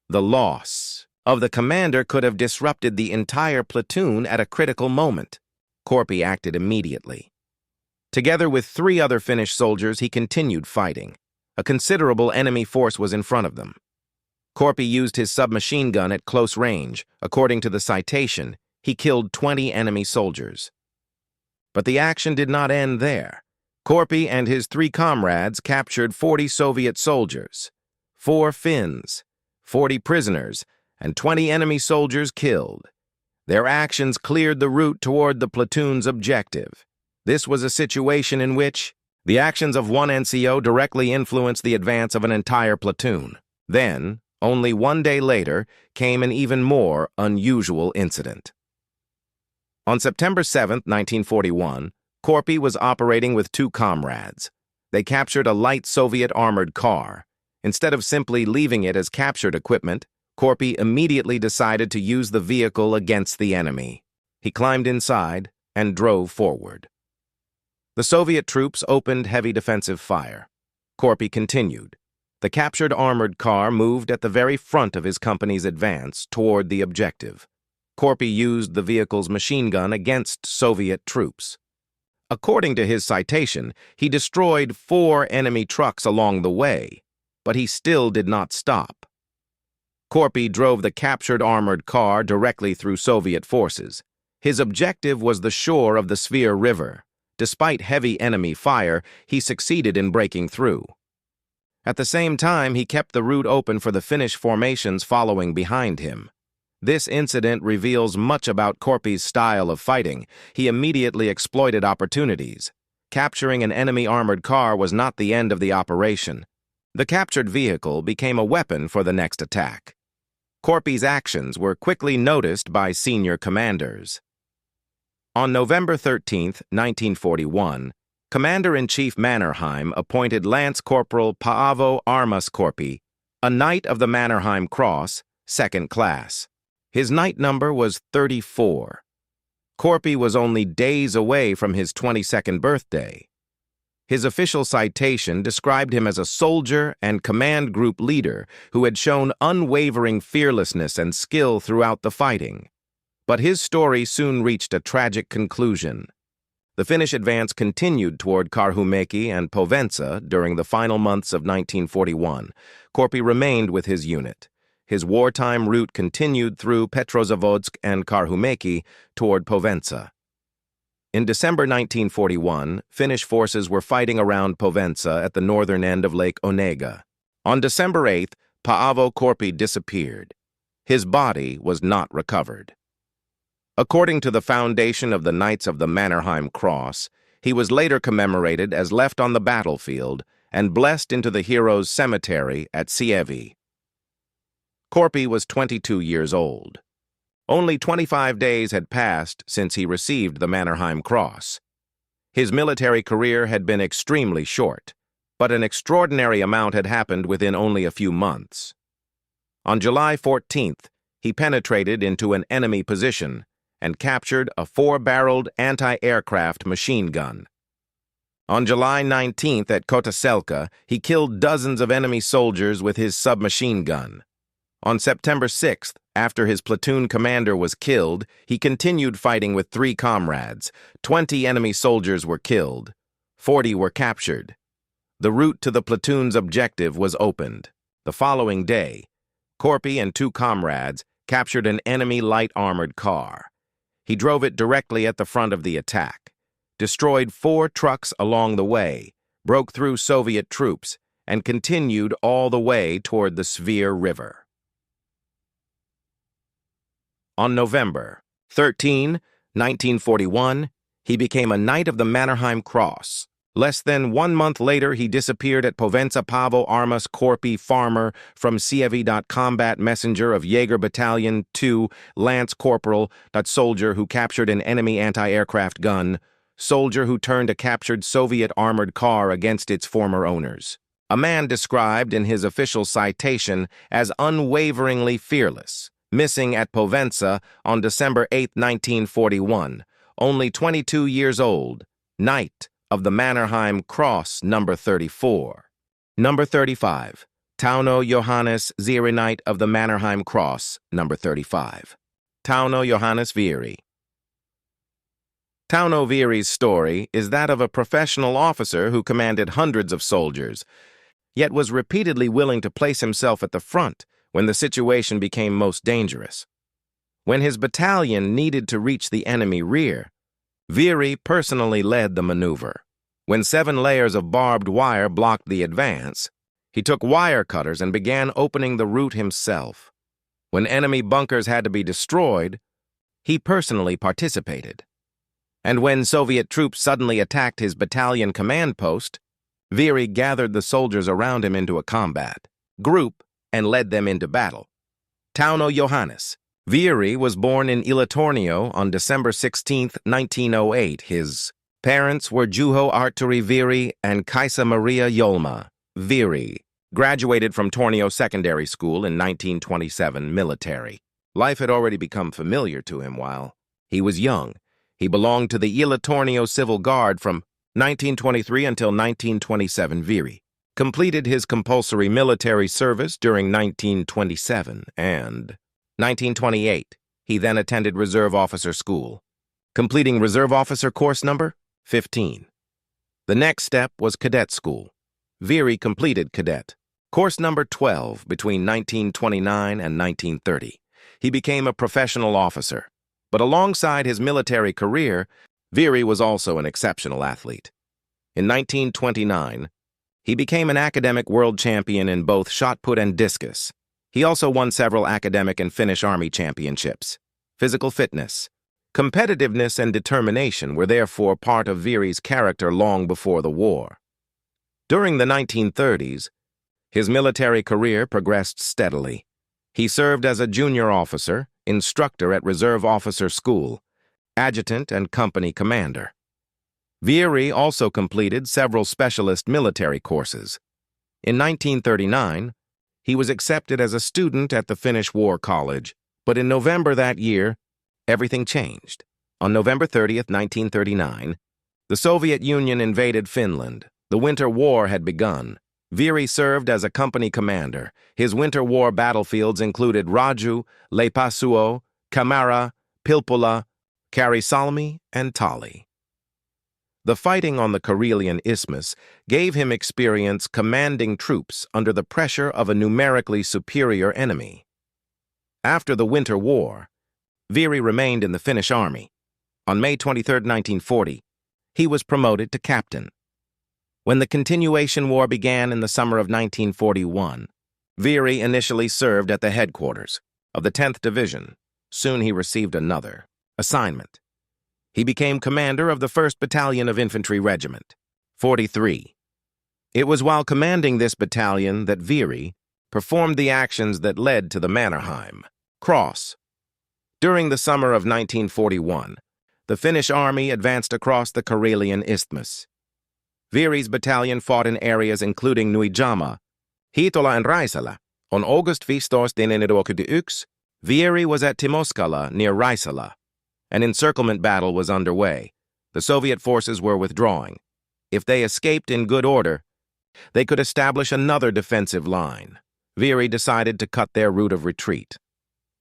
S1: The loss of the commander could have disrupted the entire platoon at a critical moment. Korpi acted immediately. Together with 3 other Finnish soldiers, he continued fighting. A considerable enemy force was in front of them. Korpi used his submachine gun at close range. According to the citation, he killed 20 enemy soldiers. But the action did not end there. Korpi and his 3 comrades captured 40 Soviet soldiers, 4 Finns, 40 prisoners, and 20 enemy soldiers killed. Their actions cleared the route toward the platoon's objective. This was a situation in which the actions of one NCO directly influenced the advance of an entire platoon. Then, only 1 day later, came an even more unusual incident. On September 7, 1941, Korpi was operating with two comrades. They captured a light Soviet armored car. Instead of simply leaving it as captured equipment, Korpi immediately decided to use the vehicle against the enemy. He climbed inside and drove forward. The Soviet troops opened heavy defensive fire. Korpi continued. The captured armored car moved at the very front of his company's advance toward the objective. Korpi used the vehicle's machine gun against Soviet troops. According to his citation, he destroyed 4 enemy trucks along the way, but he still did not stop. Korpi drove the captured armored car directly through Soviet forces. His objective was the shore of the Svir River. Despite heavy enemy fire, he succeeded in breaking through. At the same time, he kept the route open for the Finnish formations following behind him. This incident reveals much about Korpi's style of fighting. He immediately exploited opportunities. Capturing an enemy armored car was not the end of the operation. The captured vehicle became a weapon for the next attack. Korpi's actions were quickly noticed by senior commanders. On November 13, 1941, Commander-in-Chief Mannerheim appointed Lance Corporal Paavo Armas Korpi, a Knight of the Mannerheim Cross, 2nd class. His knight number was 34. Korpi was only days away from his 22nd birthday. His official citation described him as a soldier and command group leader who had shown unwavering fearlessness and skill throughout the fighting. But his story soon reached a tragic conclusion. The Finnish advance continued toward Karhumäki and Povensa during the final months of 1941. Korpi remained with his unit. His wartime route continued through Petrozavodsk and Karhumäki toward Povensa. In December 1941, Finnish forces were fighting around Povensa at the northern end of Lake Onega. On December 8th, Paavo Korpi disappeared. His body was not recovered. According to the foundation of the Knights of the Mannerheim Cross, he was later commemorated as left on the battlefield and blessed into the hero's cemetery at Sievi. Korpi was 22 years old. Only 25 days had passed since he received the Mannerheim Cross. His military career had been extremely short, but an extraordinary amount had happened within only a few months. On July 14th, he penetrated into an enemy position and captured a 4-barreled anti-aircraft machine gun. On July 19th at Kotaselka, he killed dozens of enemy soldiers with his submachine gun. On September 6th, after his platoon commander was killed, he continued fighting with 3 comrades. 20 enemy soldiers were killed. 40 were captured. The route to the platoon's objective was opened. The following day, Korpi and 2 comrades captured an enemy light armored car. He drove it directly at the front of the attack, destroyed 4 trucks along the way, broke through Soviet troops, and continued all the way toward the Svir River. On November 13, 1941, he became a Knight of the Mannerheim Cross. Less than 1 month later, he disappeared at Povensa. Paavo Armas Korpi, farmer from Sievi. Combat messenger of Jaeger Battalion 2, Lance Corporal. Soldier who captured an enemy anti-aircraft gun. Soldier who turned a captured Soviet armored car against its former owners. A man described in his official citation as unwaveringly fearless. Missing at Povensa on December 8, 1941. Only 22 years old. Knight of the Mannerheim Cross, number 34. Number 35. Tauno Johannes Ziri, Knight of the Mannerheim Cross, number 35. Tauno Johannes Viri. Tauno Viri's story is that of a professional officer who commanded hundreds of soldiers, yet was repeatedly willing to place himself at the front when the situation became most dangerous. When his battalion needed to reach the enemy rear, Viri personally led the maneuver. When 7 layers of barbed wire blocked the advance, he took wire cutters and began opening the route himself. When enemy bunkers had to be destroyed, he personally participated. And when Soviet troops suddenly attacked his battalion command post, Viri gathered the soldiers around him into a combat group and led them into battle. Tauno Johannes, Vieri was born in Ilatornio on December 16, 1908. His parents were Juho Arturi Vieri and Kaisa Maria Yolma Vieri. Graduated from Tornio Secondary School in 1927, military. Life had already become familiar to him while he was young. He belonged to the Ilatornio Civil Guard from 1923 until 1927. Vieri completed his compulsory military service during 1927 and 1928. He then attended Reserve Officer School, completing Reserve Officer course number 15. The next step was Cadet School. Vieri completed Cadet course number 12 between 1929 and 1930. He became a professional officer, but alongside his military career, Vieri was also an exceptional athlete. In 1929, he became an academic world champion in both shot put and discus. He also won several academic and Finnish Army championships. Physical fitness, competitiveness, and determination were therefore part of Vieri's character long before the war. During the 1930s, his military career progressed steadily. He served as a junior officer, instructor at Reserve Officer School, adjutant and company commander. Vieri also completed several specialist military courses. In 1939, he was accepted as a student at the Finnish War College, but in November that year, everything changed. On November 30th, 1939, the Soviet Union invaded Finland. The Winter War had begun. Vieri served as a company commander. His Winter War battlefields included Raju, Leipasuo, Kamara, Pilpula, Karisalmi, and Tali. The fighting on the Karelian Isthmus gave him experience commanding troops under the pressure of a numerically superior enemy. After the Winter War, Vieri remained in the Finnish Army. On May 23, 1940, he was promoted to captain. When the Continuation War began in the summer of 1941, Vieri initially served at the headquarters of the 10th Division. Soon he received another assignment. He became commander of the 1st Battalion of Infantry Regiment, 43. It was while commanding this battalion that Vieri performed the actions that led to the Mannerheim Cross. During the summer of 1941, the Finnish army advanced across the Karelian Isthmus. Vieri's battalion fought in areas including Nuijama, Hiitola, and Raisala. On August 15, 1941, Vieri was at Timoskala near Raisala. An encirclement battle was underway. The Soviet forces were withdrawing. If they escaped in good order, they could establish another defensive line. Vieri decided to cut their route of retreat.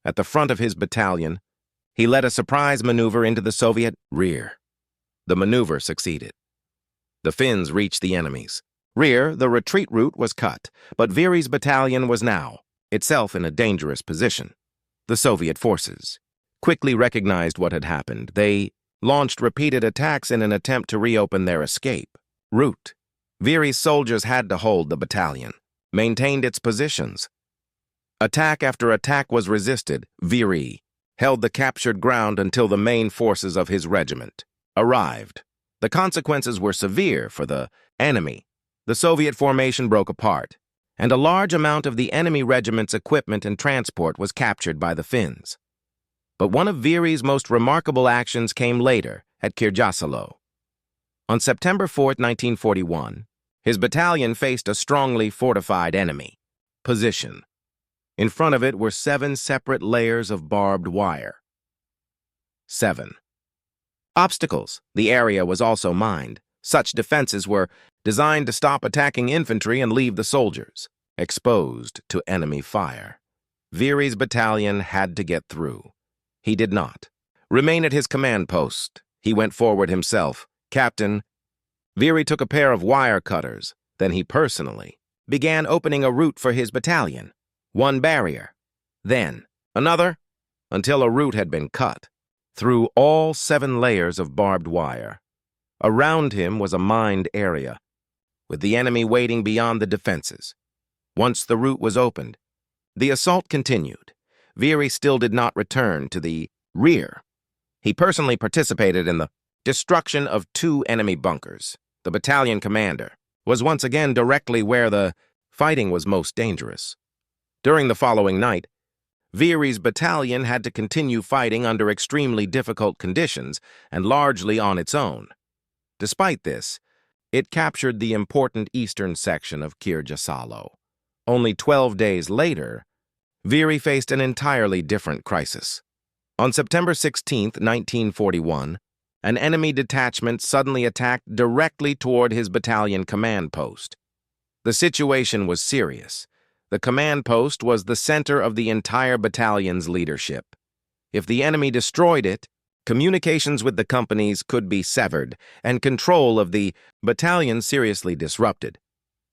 S1: At the front of his battalion, he led a surprise maneuver into the Soviet rear. The maneuver succeeded. The Finns reached the enemy's rear. The retreat route was cut, but Vieri's battalion was now itself in a dangerous position. The Soviet forces quickly recognized what had happened. They launched repeated attacks in an attempt to reopen their escape route. Vieri's soldiers had to hold the battalion, maintained its positions. Attack after attack was resisted. Vieri held the captured ground until the main forces of his regiment arrived. The consequences were severe for the enemy. The Soviet formation broke apart, and a large amount of the enemy regiment's equipment and transport was captured by the Finns. But one of Vieri's most remarkable actions came later at Kirjasalo. On September 4, 1941, his battalion faced a strongly fortified enemy position. In front of it were 7 separate layers of barbed wire. 7 obstacles. The area was also mined. Such defenses were designed to stop attacking infantry and leave the soldiers exposed to enemy fire. Vieri's battalion had to get through. He did not remain at his command post. He went forward himself. Captain Vieri took a pair of wire cutters. Then he personally began opening a route for his battalion. One barrier, then another, until a route had been cut through all 7 layers of barbed wire. Around him was a mined area, with the enemy waiting beyond the defenses. Once the route was opened, the assault continued. Vieri still did not return to the rear. He personally participated in the destruction of 2 enemy bunkers. The battalion commander was once again directly where the fighting was most dangerous. During the following night, Veery's battalion had to continue fighting under extremely difficult conditions and largely on its own. Despite this, it captured the important eastern section of Kirjasalo. Only 12 days later, Veery faced an entirely different crisis. On September 16, 1941, an enemy detachment suddenly attacked directly toward his battalion command post. The situation was serious. The command post was the center of the entire battalion's leadership. If the enemy destroyed it, communications with the companies could be severed and control of the battalion seriously disrupted.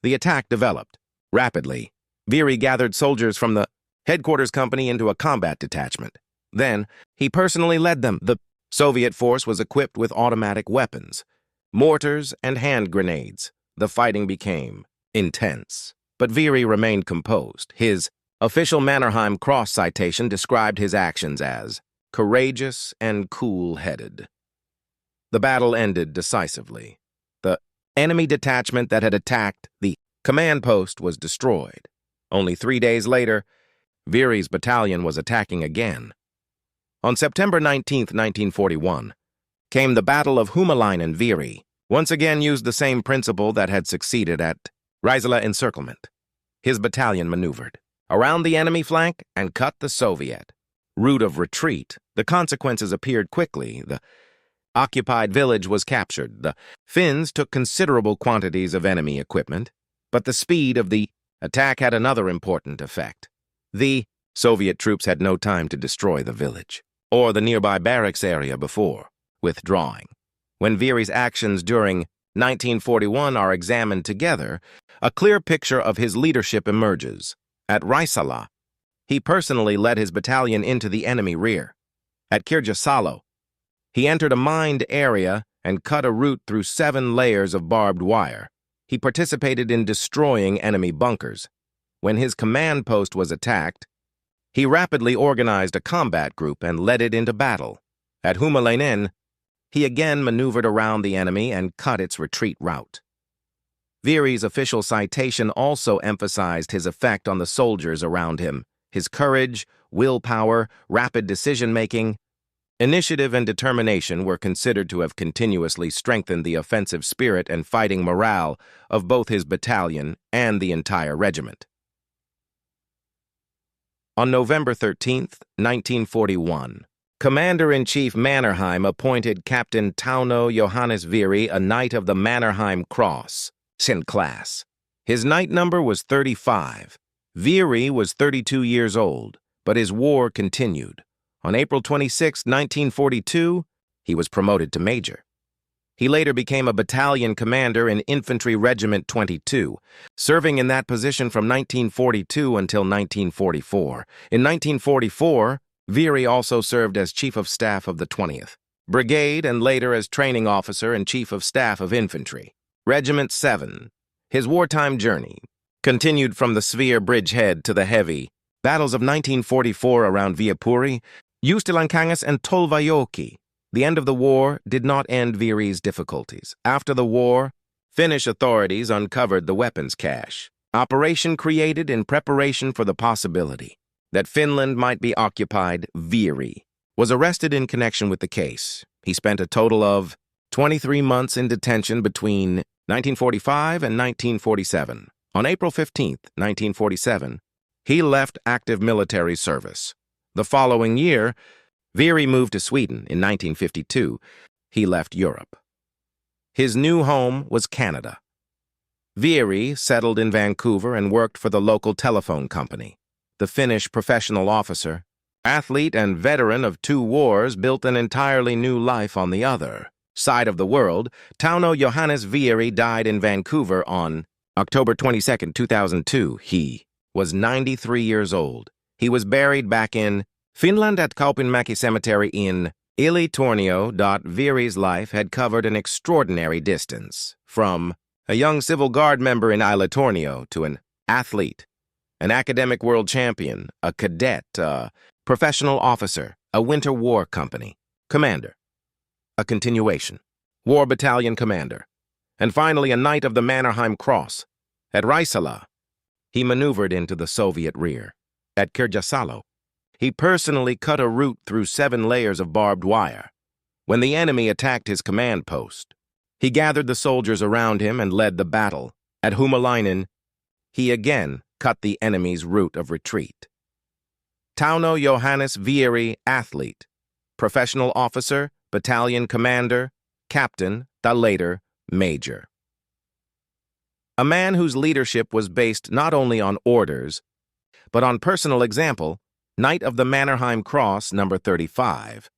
S1: The attack developed rapidly. Veery gathered soldiers from the headquarters company into a combat detachment. Then, he personally led them. The Soviet force was equipped with automatic weapons, mortars, and hand grenades. The fighting became intense. But Veery remained composed. His official Mannerheim Cross citation described his actions as courageous and cool-headed. The battle ended decisively. The enemy detachment that had attacked the command post was destroyed. Only 3 days later, Veery's battalion was attacking again. On September 19, 1941, came the Battle of Humalainen. Veery once again used the same principle that had succeeded at Raisala encirclement. His battalion maneuvered around the enemy flank and cut the Soviet route of retreat. The consequences appeared quickly. The occupied village was captured. The Finns took considerable quantities of enemy equipment, but the speed of the attack had another important effect. The Soviet troops had no time to destroy the village or the nearby barracks area before withdrawing. When Veery's actions during 1941 are examined together, a clear picture of his leadership emerges. At Raisala, he personally led his battalion into the enemy rear. At Kirjasalo, he entered a mined area and cut a route through 7 layers of barbed wire. He participated in destroying enemy bunkers. When his command post was attacked, he rapidly organized a combat group and led it into battle. At Humalainen, he again maneuvered around the enemy and cut its retreat route. Veery's official citation also emphasized his effect on the soldiers around him. His courage, willpower, rapid decision-making, initiative, and determination were considered to have continuously strengthened the offensive spirit and fighting morale of both his battalion and the entire regiment. On November 13, 1941, Commander-in-Chief Mannerheim appointed Captain Tauno Johannes Veery a Knight of the Mannerheim Cross, Sin class. His knight number was 35. Veery was 32 years old, but his war continued. On April 26, 1942, he was promoted to major. He later became a battalion commander in Infantry Regiment 22, serving in that position from 1942 until 1944. In 1944, Veery also served as Chief of Staff of the 20th Brigade and later as Training Officer and Chief of Staff of Infantry. Regiment 7. His wartime journey continued from the Svea bridgehead to the heavy battles of 1944 around Viapuri, Justilankangas, and Tolvajoki. The end of the war did not end Veery's difficulties. After the war, Finnish authorities uncovered the weapons cache. Operation created in preparation for the possibility that Finland might be occupied. Veery was arrested in connection with the case. He spent a total of 23 months in detention between 1945 and 1947. On April 15, 1947, he left active military service. The following year, Veery moved to Sweden. In 1952, he left Europe. His new home was Canada. Veery settled in Vancouver and worked for the local telephone company. The Finnish professional officer, athlete and veteran of 2 wars, built an entirely new life on the other side of the world. Tauno Johannes Veery died in Vancouver on October 22, 2002. He was 93 years old. He was buried back in Finland at Kaupinmäki Cemetery in Ylitornio. Veery's life had covered an extraordinary distance, from a young civil guard member in Ylitornio to an athlete, an academic world champion, a cadet, a professional officer, a winter war company commander, a continuation, war battalion commander, and finally a Knight of the Mannerheim Cross. At Raisala, he maneuvered into the Soviet rear. At Kirjasalo, He personally cut a route through 7 layers of barbed wire. When the enemy attacked his command post, he gathered the soldiers around him and led the battle. At Humalainen, he again cut the enemy's route of retreat. Tauno Johannes Vieri, athlete, professional officer, battalion commander, captain, the later major. A man whose leadership was based not only on orders, but on personal example, Knight of the Mannerheim Cross, number 35.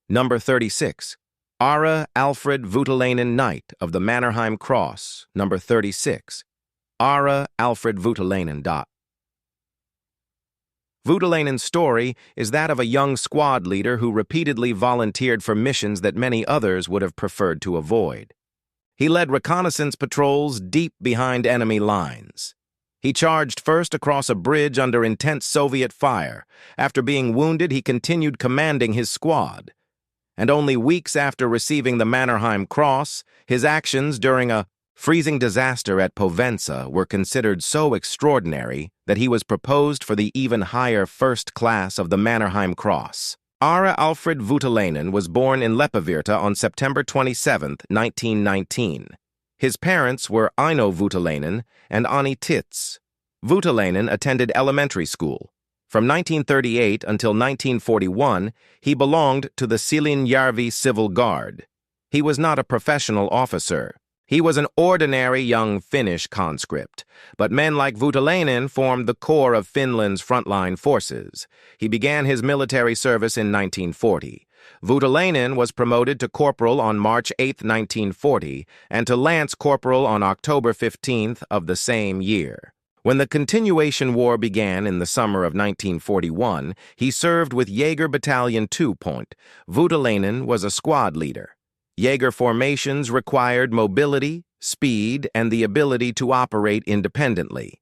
S1: Number 36, Ara Alfred Voutilainen, Knight of the Mannerheim Cross, number 36. Ara Alfred Voutilainen. Voutilainen's story is that of a young squad leader who repeatedly volunteered for missions that many others would have preferred to avoid. He led reconnaissance patrols deep behind enemy lines. He charged first across a bridge under intense Soviet fire. After being wounded, he continued commanding his squad. And only weeks after receiving the Mannerheim Cross, his actions during a freezing disaster at Povenza were considered so extraordinary that he was proposed for the even higher first class of the Mannerheim Cross. Ara Alfred Voutilainen was born in Leppävirta on September 27, 1919. His parents were Aino Voutilainen and Ani Tits. Voutilainen attended elementary school. From 1938 until 1941, he belonged to the Siilinjärvi Civil Guard. He was not a professional officer. He was an ordinary young Finnish conscript, but men like Voutilainen formed the core of Finland's frontline forces. He began his military service in 1940. Voutilainen was promoted to corporal on March 8, 1940, and to lance corporal on October 15th of the same year. When the Continuation War began in the summer of 1941, he served with Jaeger Battalion 2. Voutilainen was a squad leader. Jaeger formations required mobility, speed, and the ability to operate independently.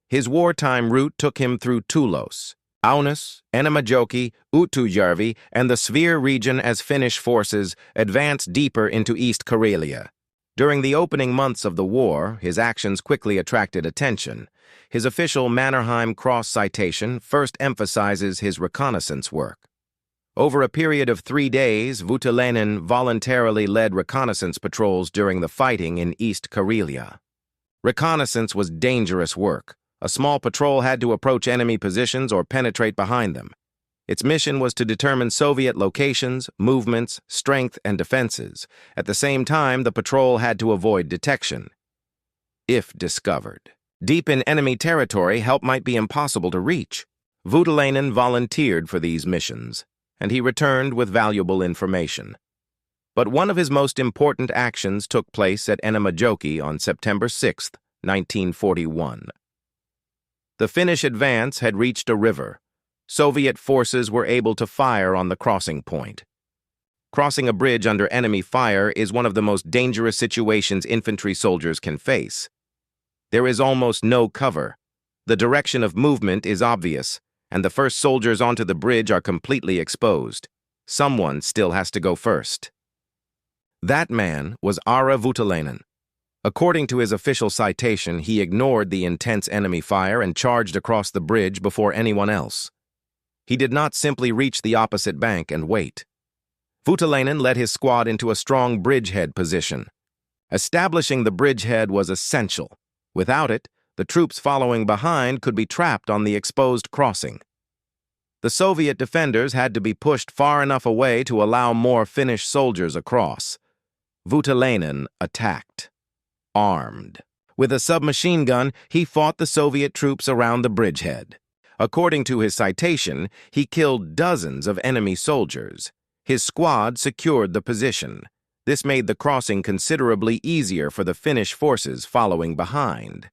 S1: His wartime route took him through Tulos, Aunus, Enämäjoki, Uutujärvi, and the Svir region as Finnish forces advanced deeper into East Karelia. During the opening months of the war, his actions quickly attracted attention. His official Mannerheim Cross citation first emphasizes his reconnaissance work. Over a period of 3 days, Voutilainen voluntarily led reconnaissance patrols during the fighting in East Karelia. Reconnaissance was dangerous work. A small patrol had to approach enemy positions or penetrate behind them. Its mission was to determine Soviet locations, movements, strength, and defenses. At the same time, the patrol had to avoid detection, if discovered. Deep in enemy territory, help might be impossible to reach. Voutilainen volunteered for these missions, and he returned with valuable information. But one of his most important actions took place at Enämäjoki on September 6, 1941. The Finnish advance had reached a river. Soviet forces were able to fire on the crossing point. Crossing a bridge under enemy fire is one of the most dangerous situations infantry soldiers can face. There is almost no cover. The direction of movement is obvious, and the first soldiers onto the bridge are completely exposed. Someone still has to go first. That man was Ara Voutilainen. According to his official citation, he ignored the intense enemy fire and charged across the bridge before anyone else. He did not simply reach the opposite bank and wait. Voutilainen led his squad into a strong bridgehead position. Establishing the bridgehead was essential. Without it, the troops following behind could be trapped on the exposed crossing. The Soviet defenders had to be pushed far enough away to allow more Finnish soldiers across. Voutilainen attacked. Armed. With a submachine gun, he fought the Soviet troops around the bridgehead. According to his citation, he killed dozens of enemy soldiers. His squad secured the position. This made the crossing considerably easier for the Finnish forces following behind.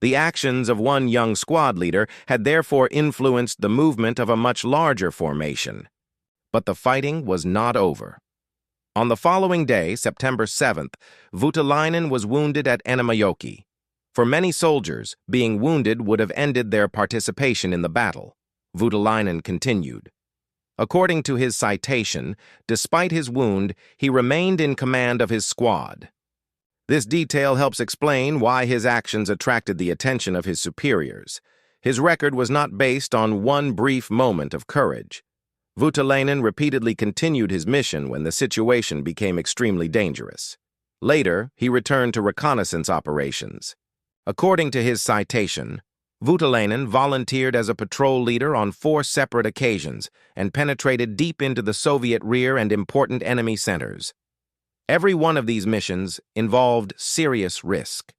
S1: The actions of one young squad leader had therefore influenced the movement of a much larger formation. But the fighting was not over. On the following day, September 7th, Voutilainen was wounded at Enämäjoki. For many soldiers, being wounded would have ended their participation in the battle. Voutilainen continued. According to his citation, despite his wound, he remained in command of his squad. This detail helps explain why his actions attracted the attention of his superiors. His record was not based on one brief moment of courage. Voutilainen repeatedly continued his mission when the situation became extremely dangerous. Later, he returned to reconnaissance operations. According to his citation, Voutilainen volunteered as a patrol leader on 4 separate occasions and penetrated deep into the Soviet rear and important enemy centers. Every one of these missions involved serious risk.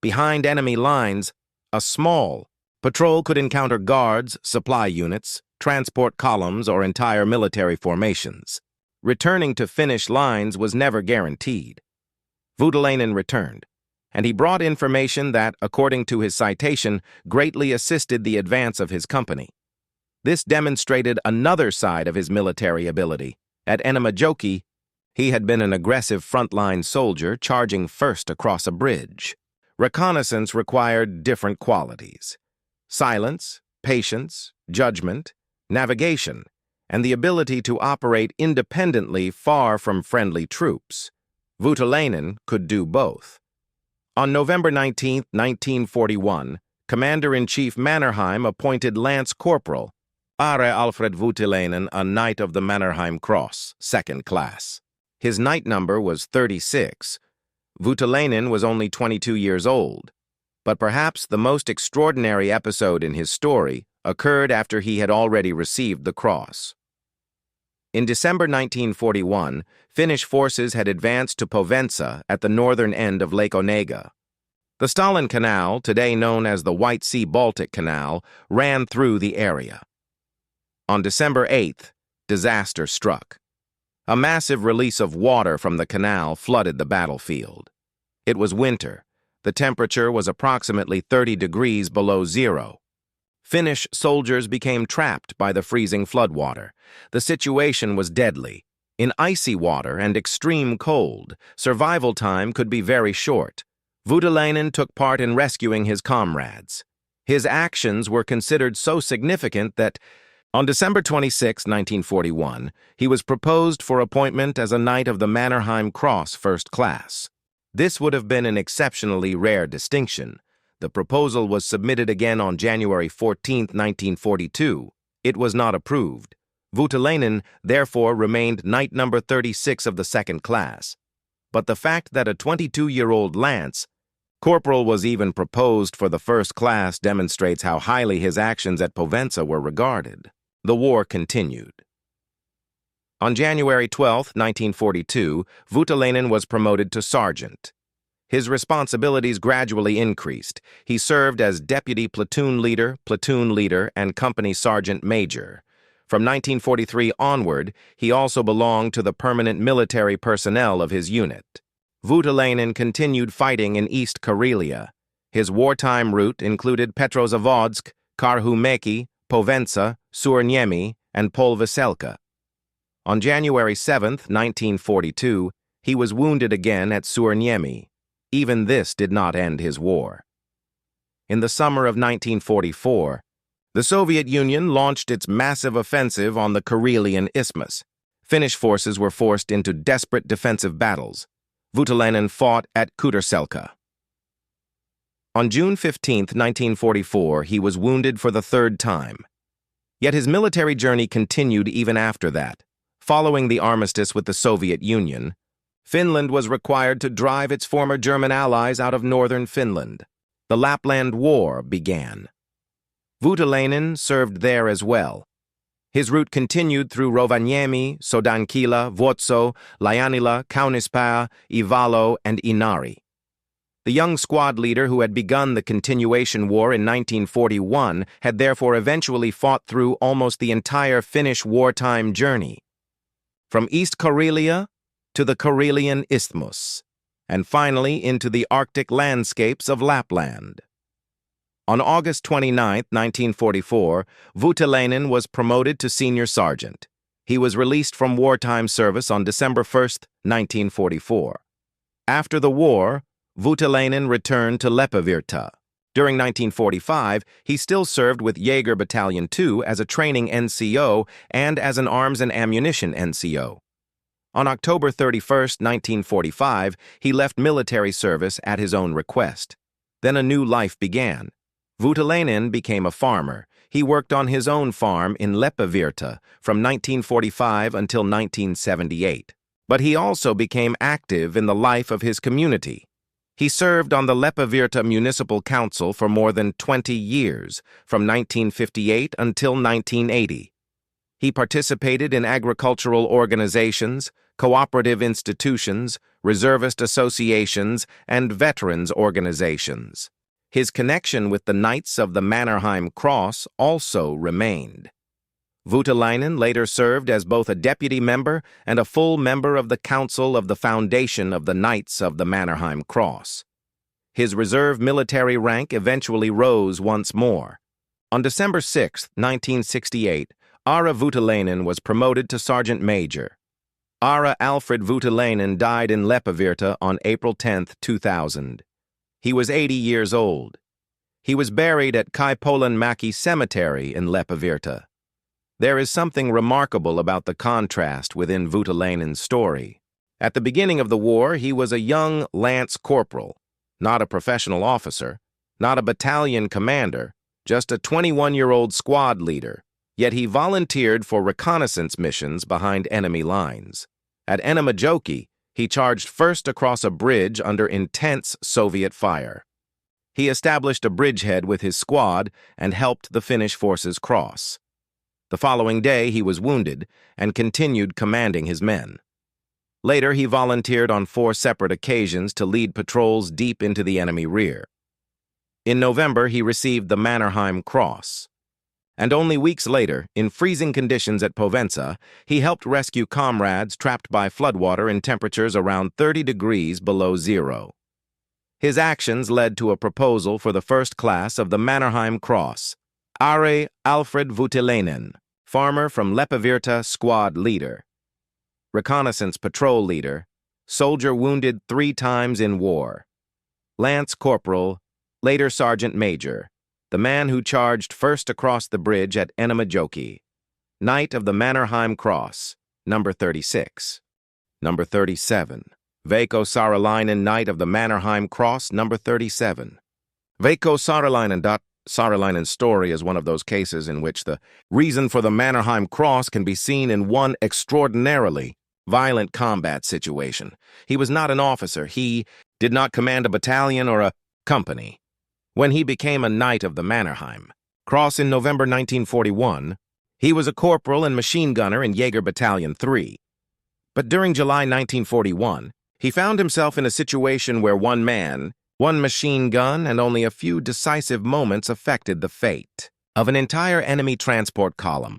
S1: Behind enemy lines, a small patrol could encounter guards, supply units, transport columns, or entire military formations. Returning to Finnish lines was never guaranteed. Voutilainen returned, and he brought information that, according to his citation, greatly assisted the advance of his company. This demonstrated another side of his military ability. At Enemajoki, he had been an aggressive frontline soldier charging first across a bridge. Reconnaissance required different qualities: silence, patience, judgment, navigation, and the ability to operate independently far from friendly troops. Voutilainen could do both. On November 19, 1941, Commander-in-Chief Mannerheim appointed Lance Corporal Are Alfred Voutilainen a Knight of the Mannerheim Cross, 2nd class. His knight number was 36. Voutilainen was only 22 years old, but perhaps the most extraordinary episode in his story occurred after he had already received the cross. In December 1941, Finnish forces had advanced to Povenza at the northern end of Lake Onega. The Stalin Canal, today known as the White Sea-Baltic Canal, ran through the area. On December 8th, disaster struck. A massive release of water from the canal flooded the battlefield. It was winter. The temperature was approximately 30 degrees below zero. Finnish soldiers became trapped by the freezing floodwater. The situation was deadly. In icy water and extreme cold, survival time could be very short. Voutilainen took part in rescuing his comrades. His actions were considered so significant that, on December 26, 1941, he was proposed for appointment as a Knight of the Mannerheim Cross, 1st class. This would have been an exceptionally rare distinction. The proposal was submitted again on January 14, 1942. It was not approved. Voutilainen, therefore, remained Knight number 36 of the 2nd class. But the fact that a 22-year-old Lance Corporal was even proposed for the 1st class demonstrates how highly his actions at Povenza were regarded. The war continued. On January 12, 1942, Voutilainen was promoted to sergeant. His responsibilities gradually increased. He served as deputy platoon leader, and company sergeant major. From 1943 onward, he also belonged to the permanent military personnel of his unit. Voutilainen continued fighting in East Karelia. His wartime route included Petrozavodsk, Karhumäki, Povenza, Suurniemi, and Polveselka. On January 7, 1942, he was wounded again at Suurniemi. Even this did not end his war. In the summer of 1944, the Soviet Union launched its massive offensive on the Karelian Isthmus. Finnish forces were forced into desperate defensive battles. Voutilainen fought at Kuuterselkä. On June 15, 1944, he was wounded for the 3rd time. Yet his military journey continued even after that. Following the armistice with the Soviet Union, Finland was required to drive its former German allies out of northern Finland. The Lapland War began. Voutilainen served there as well. His route continued through Rovaniemi, Sodankylä, Vuotso, Lainila, Kaunispää, Ivalo, and Inari. The young squad leader who had begun the continuation war in 1941 had therefore eventually fought through almost the entire Finnish wartime journey, from East Karelia to the Karelian Isthmus, and finally into the Arctic landscapes of Lapland. On August 29, 1944, Voutilainen was promoted to senior sergeant. He was released from wartime service on December 1, 1944. After the war, Voutilainen returned to Leppävirta. During 1945, he still served with Jaeger Battalion 2 as a training NCO and as an arms and ammunition NCO. On October 31, 1945, he left military service at his own request. Then a new life began. Voutilainen became a farmer. He worked on his own farm in Leppävirta from 1945 until 1978. But he also became active in the life of his community. He served on the Leppävirta Municipal Council for more than 20 years, from 1958 until 1980. He participated in agricultural organizations, cooperative institutions, reservist associations, and veterans organizations. His connection with the Knights of the Mannerheim Cross also remained. Voutilainen later served as both a deputy member and a full member of the Council of the Foundation of the Knights of the Mannerheim Cross. His reserve military rank eventually rose once more. On December 6, 1968, Ara Voutilainen was promoted to Sergeant Major. Ara Alfred Voutilainen died in Leppävirta on April 10, 2000. He was 80 years old. He was buried at Kaipolanmäki Cemetery in Leppävirta. There is something remarkable about the contrast within Voutilainen's story. At the beginning of the war, he was a young lance corporal, not a professional officer, not a battalion commander, just a 21-year-old squad leader, yet he volunteered for reconnaissance missions behind enemy lines. At Enämäjoki, he charged first across a bridge under intense Soviet fire. He established a bridgehead with his squad and helped the Finnish forces cross. The following day, he was wounded and continued commanding his men. Later, he volunteered on 4 separate occasions to lead patrols deep into the enemy rear. In November, he received the Mannerheim Cross. And only weeks later, in freezing conditions at Povenza, he helped rescue comrades trapped by floodwater in temperatures around 30 degrees below zero. His actions led to a proposal for the first class of the Mannerheim Cross. Are Alfred Voutilainen, farmer from Leppävirta, squad leader. Reconnaissance patrol leader, soldier wounded 3 times in war. Lance corporal, later sergeant major, the man who charged first across the bridge at Enämäjoki. Knight of the Mannerheim Cross, number 36. Number 37. Veikko Saarelainen, Knight of the Mannerheim Cross, number 37. Veikko Saarelainen. Saarelainen's story is one of those cases in which the reason for the Mannerheim Cross can be seen in one extraordinarily violent combat situation. He was not an officer. He did not command a battalion or a company. When he became a Knight of the Mannerheim Cross in November 1941, he was a corporal and machine gunner in Jaeger Battalion 3. But during July 1941, he found himself in a situation where one man, one machine gun, and only a few decisive moments affected the fate of an entire enemy transport column.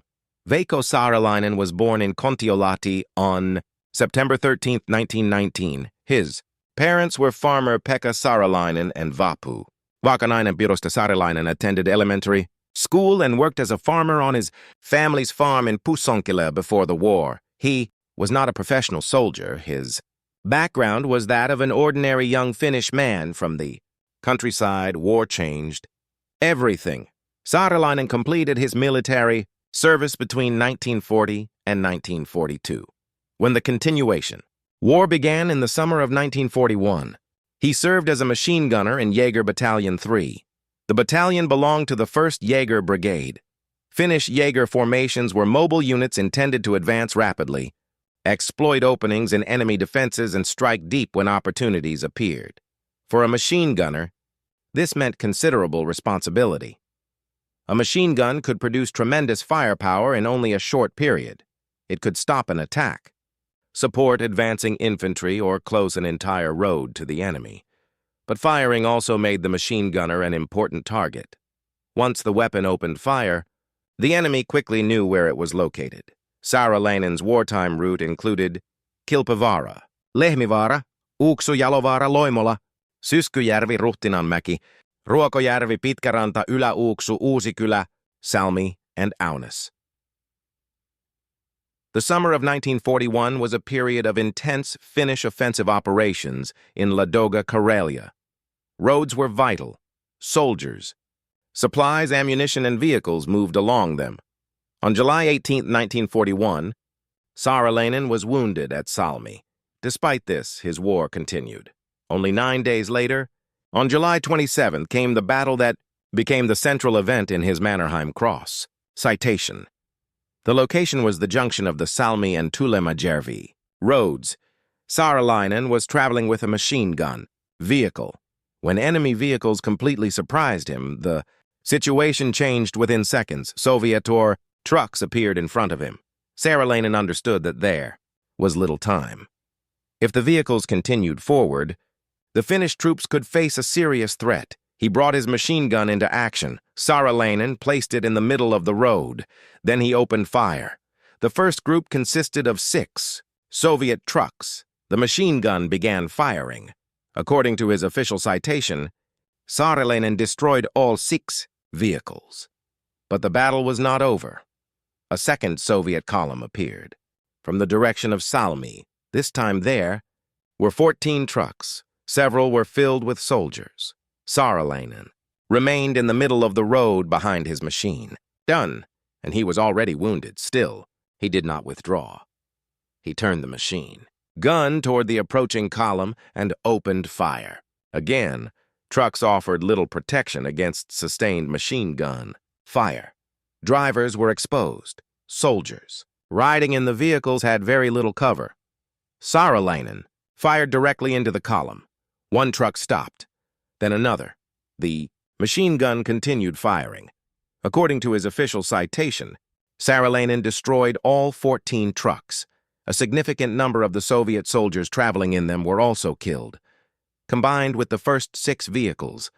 S1: Veikko Saarelainen was born in Kontiolahti on September 13, 1919. His parents were farmer Pekka Saarelainen and Vapu. Vakanainen Pirosta Saarelainen attended elementary school and worked as a farmer on his family's farm in Pusonkila before the war. He was not a professional soldier. His background was that of an ordinary young Finnish man from the countryside. War changed everything. Saarelainen completed his military service between 1940 and 1942. When the continuation war began in the summer of 1941, he served as a machine gunner in Jaeger Battalion 3. The battalion belonged to the 1st Jaeger Brigade. Finnish Jaeger formations were mobile units intended to advance rapidly, exploit openings in enemy defenses, and strike deep when opportunities appeared. For a machine gunner, this meant considerable responsibility. A machine gun could produce tremendous firepower in only a short period. It could stop an attack, support advancing infantry, or close an entire road to the enemy. But firing also made the machine gunner an important target. Once the weapon opened fire, the enemy quickly knew where it was located. Saarelainen's wartime route included Kilpivaara, Lehmivaara, Uuksu-Jalovaara, Loimola, Syskyjärvi, Ruhtinanmäki, Ruokojärvi, Pitkäranta, Ylä-Uuksu, Uusikylä, Salmi, and Aunis. The summer of 1941 was a period of intense Finnish offensive operations in Ladoga, Karelia. Roads were vital. Soldiers, supplies, ammunition, and vehicles moved along them. On July 18, 1941, Saarelainen was wounded at Salmi. Despite this, his war continued. Only 9 days later, on July 27th, came the battle that became the central event in his Mannerheim Cross. Citation. The location was the junction of the Salmi and Tulemajärvi roads. Saarelainen was traveling with a machine gun vehicle. When enemy vehicles completely surprised him, the situation changed within seconds. Soviet or trucks appeared in front of him. Saarelainen understood that there was little time. If the vehicles continued forward, the Finnish troops could face a serious threat. He brought his machine gun into action. Saarelainen placed it in the middle of the road. Then he opened fire. The first group consisted of 6 Soviet trucks. The machine gun began firing. According to his official citation, Saarelainen destroyed all 6 vehicles. But the battle was not over. A second Soviet column appeared. From the direction of Salmi, this time there, were 14 trucks. Several were filled with soldiers. Saarelainen remained in the middle of the road behind his machine. Done, and he was already wounded. Still, he did not withdraw. He turned the machine gun toward the approaching column and opened fire. Again, trucks offered little protection against sustained machine gun fire. Drivers were exposed. Soldiers riding in the vehicles had very little cover. Saarelainen fired directly into the column. One truck stopped, then another. The machine gun continued firing. According to his official citation, Saarelainen destroyed all 14 trucks. A significant number of the Soviet soldiers traveling in them were also killed. Combined with the first 6 vehicles,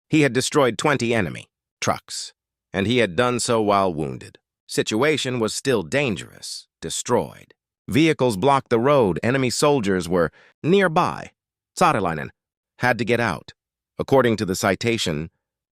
S1: he had destroyed 20 enemy trucks, and he had done so while wounded. Situation was still dangerous. Destroyed. Vehicles blocked the road. Enemy soldiers were nearby. Saarelainen had to get out. According to the citation,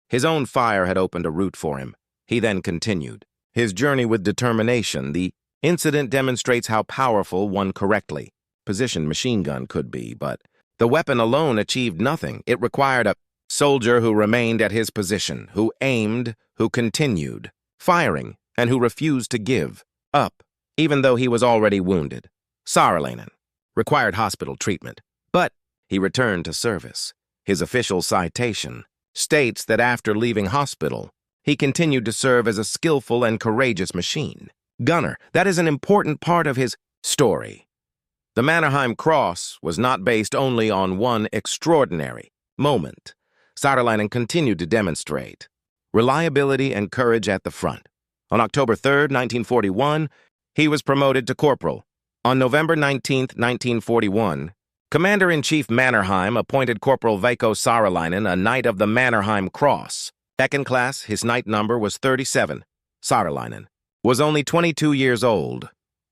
S1: his own fire had opened a route for him. He then continued his journey with determination. The incident demonstrates how powerful one correctly positioned machine gun could be, but the weapon alone achieved nothing. It required a soldier who remained at his position, who aimed, who continued firing, and who refused to give up, even though he was already wounded. Saarelainen required hospital treatment, but he returned to service. His official citation states that after leaving hospital, he continued to serve as a skillful and courageous machine gunner. That is an important part of his story. The Mannerheim Cross was not based only on one extraordinary moment. Saarelainen continued to demonstrate reliability and courage at the front. On October 3, 1941, he was promoted to corporal. On November 19, 1941, Commander-in-Chief Mannerheim appointed Corporal Veikko Saarelainen a Knight of the Mannerheim Cross. Second class, his knight number was 37. Saarelainen was only 22 years old.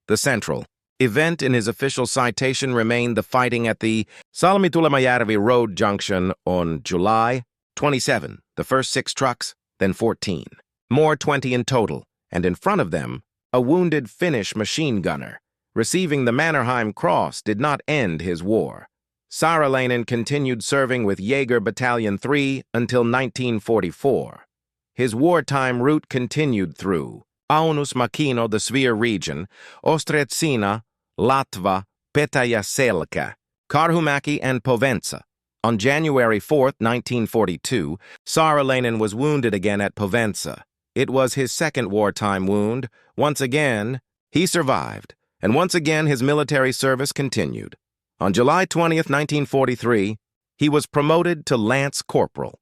S1: The central event in his official citation remained the fighting at the Salmi-Tulemajärvi road junction on July 27. The first 6 trucks, then 14. More 20 in total, and in front of them, a wounded Finnish machine gunner. Receiving the Mannerheim Cross did not end his war. Saarelainen continued serving with Jaeger Battalion 3 until 1944. His wartime route continued through Aunus-Makino, the Svir region, Ostretsina, Latva, Petäjäselkä, Karhumäki, and Povensa. On January 4, 1942, Saarelainen was wounded again at Povensa. It was his second wartime wound. Once again, he survived, and once again his military service continued. On July 20, 1943, he was promoted to Lance Corporal.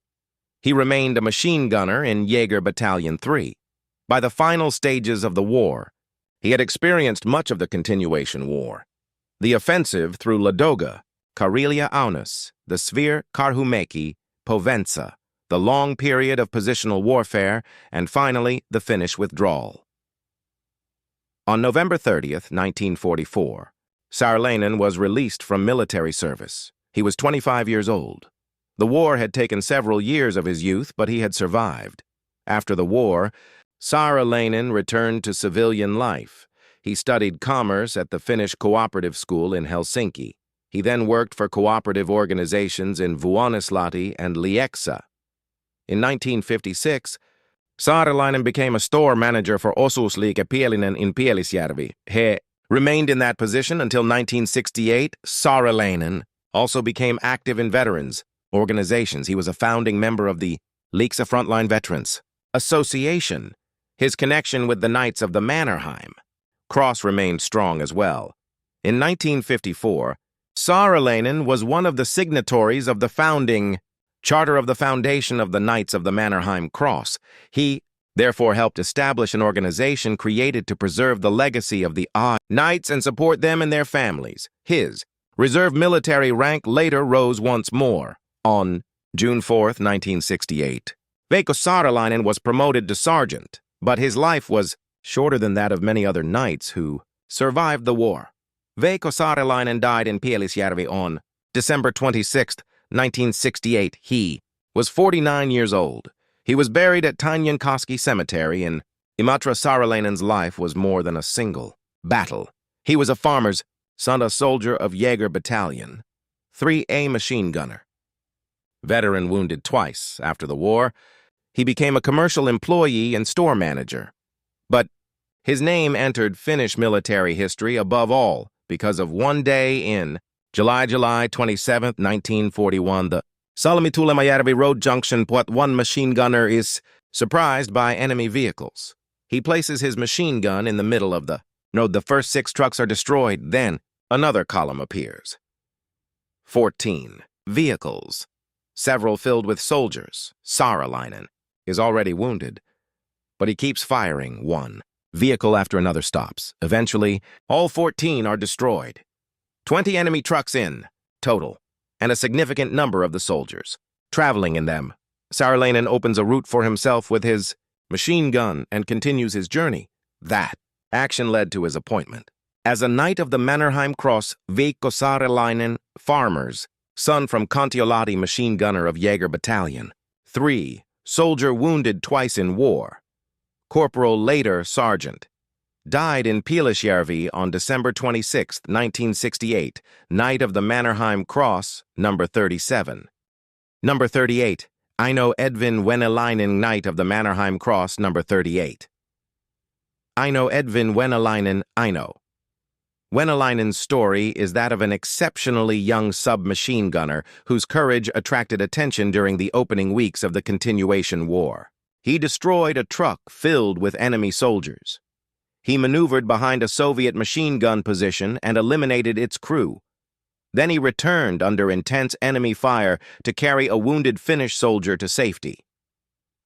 S1: He remained a machine gunner in Jaeger Battalion 3. By the final stages of the war, he had experienced much of the continuation war. The offensive through Ladoga, Karelia Aunus, the Svir Karhumäki, Povensa, the long period of positional warfare, and finally the Finnish withdrawal. On November 30, 1944, Saarelainen was released from military service. He was 25 years old. The war had taken several years of his youth, but he had survived. After the war, Saarelainen returned to civilian life. He studied commerce at the Finnish Cooperative School in Helsinki. He then worked for cooperative organizations in Vuonislahti and Lieksa. In 1956, Saarelainen became a store manager for Osuusliike Pielinen in Pielisjärvi. He remained in that position until 1968. Saarelainen also became active in veterans organizations. He was a founding member of the Leaks of Frontline Veterans. Association. His connection with the Knights of the Mannerheim Cross remained strong as well. In 1954, Saarelainen was one of the signatories of the founding Charter of the Foundation of the Knights of the Mannerheim Cross. He, therefore, helped establish an organization created to preserve the legacy of the Knights and support them and their families. His reserve military rank later rose once more. On June 4, 1968, Veikko Saarelainen was promoted to sergeant, but his life was shorter than that of many other knights who survived the war. Veikko Saarelainen died in Pielisjärvi on December 26, 1968. He was 49 years old. He was buried at Tainjankoski Cemetery in Imatra. Saarelainen's life was more than a single battle. He was a farmer's son, a soldier of Jaeger Battalion, 3A machine gunner. Veteran, wounded twice after the war, he became a commercial employee and store manager. But his name entered Finnish military history above all because of one day in July 27, 1941, the Salmi-Tulemajärvi Road Junction. One machine gunner is surprised by enemy vehicles. He places his machine gun in the middle of the road. The first 6 trucks are destroyed. Then another column appears. 14 vehicles, several filled with soldiers. Saarelainen is already wounded, but he keeps firing. One vehicle after another stops. Eventually, all 14 are destroyed. 20 enemy trucks in total, and a significant number of the soldiers traveling in them. Saarelainen opens a route for himself with his machine gun and continues his journey. That action led to his appointment as a Knight of the Mannerheim Cross. Veikko Saarelainen, farmer's son from Kontiolahti, machine gunner of Jaeger Battalion, 3, soldier wounded twice in war. Corporal, later sergeant. Died in Pielisjärvi on December 26, 1968, Knight of the Mannerheim Cross, number 37. Number 38, Aino Edvin Wenelainen, Knight of the Mannerheim Cross, number 38. Aino Edvin Wenelainen, Aino. Wenelainen's story is that of an exceptionally young submachine gunner whose courage attracted attention during the opening weeks of the Continuation War. He destroyed a truck filled with enemy soldiers. He maneuvered behind a Soviet machine gun position and eliminated its crew. Then he returned under intense enemy fire to carry a wounded Finnish soldier to safety.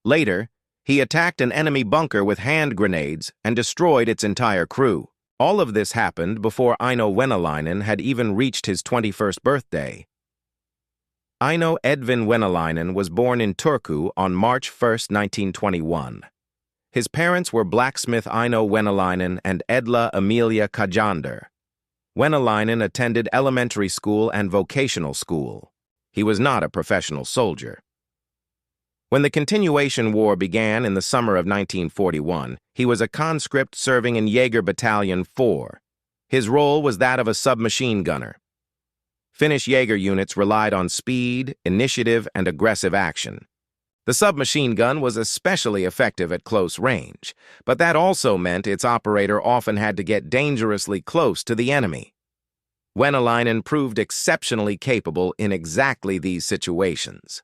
S1: Later, he attacked an enemy bunker with hand grenades and destroyed its entire crew. All of this happened before Aino Wenelainen had even reached his 21st birthday. Aino Edvin Wenelainen was born in Turku on March 1, 1921. His parents were blacksmith Aino Wenelainen and Edla Emilia Kajander. Wenelainen attended elementary school and vocational school. He was not a professional soldier. When the Continuation War began in the summer of 1941, he was a conscript serving in Jaeger Battalion 4. His role was that of a submachine gunner. Finnish Jaeger units relied on speed, initiative, and aggressive action. The submachine gun was especially effective at close range, but that also meant its operator often had to get dangerously close to the enemy. Wenelainen proved exceptionally capable in exactly these situations.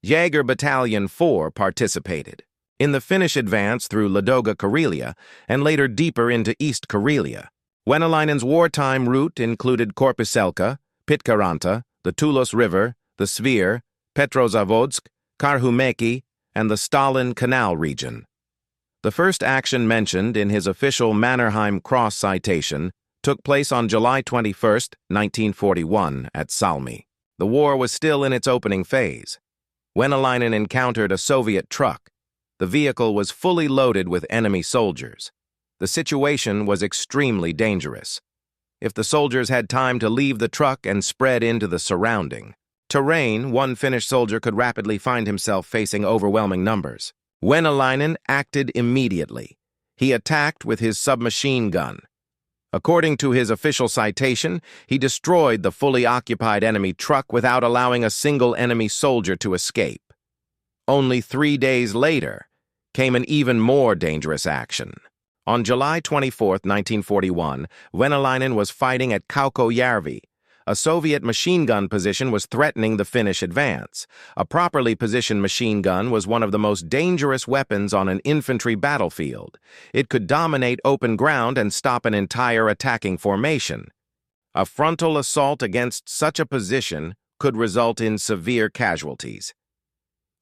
S1: Jaeger Battalion 4 participated in the Finnish advance through Ladoga Karelia and later deeper into East Karelia. Wenelainen's wartime route included Korpiselka, Pitkaranta, the Tulos River, the Svir, Petrozavodsk, Karhumäki, and the Stalin Canal region. The first action mentioned in his official Mannerheim Cross citation took place on July 21, 1941, at Salmi. The war was still in its opening phase. Wenelainen encountered a Soviet truck. The vehicle was fully loaded with enemy soldiers. The situation was extremely dangerous. If the soldiers had time to leave the truck and spread into the surrounding terrain, one Finnish soldier could rapidly find himself facing overwhelming numbers. Wenelainen acted immediately. He attacked with his submachine gun. According to his official citation, he destroyed the fully occupied enemy truck without allowing a single enemy soldier to escape. Only 3 days later came an even more dangerous action. On July 24, 1941, Wenelainen was fighting at Kaukojärvi, A Soviet machine gun position was threatening the Finnish advance. A properly positioned machine gun was one of the most dangerous weapons on an infantry battlefield. It could dominate open ground and stop an entire attacking formation. A frontal assault against such a position could result in severe casualties.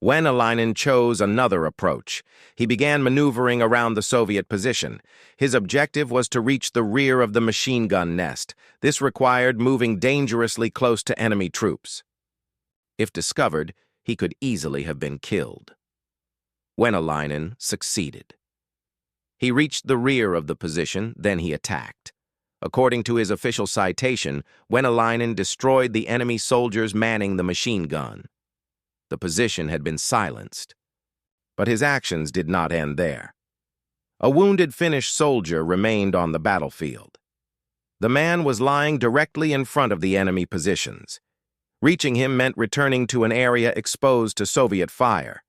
S1: Venäläinen chose another approach. He began maneuvering around the Soviet position. His objective was to reach the rear of the machine gun nest. This required moving dangerously close to enemy troops. If discovered, he could easily have been killed. Venäläinen succeeded. He reached the rear of the position, then he attacked. According to his official citation, Venäläinen destroyed the enemy soldiers manning the machine gun. The position had been silenced. But his actions did not end there. A wounded Finnish soldier remained on the battlefield. The man was lying directly in front of the enemy positions. Reaching him meant returning to an area exposed to Soviet fire.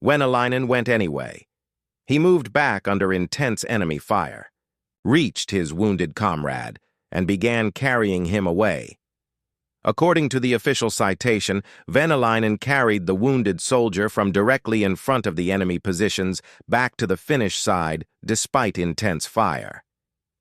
S1: Venäläinen went anyway. He moved back under intense enemy fire, reached his wounded comrade, and began carrying him away. According to the official citation, Venäläinen carried the wounded soldier from directly in front of the enemy positions back to the Finnish side despite intense fire.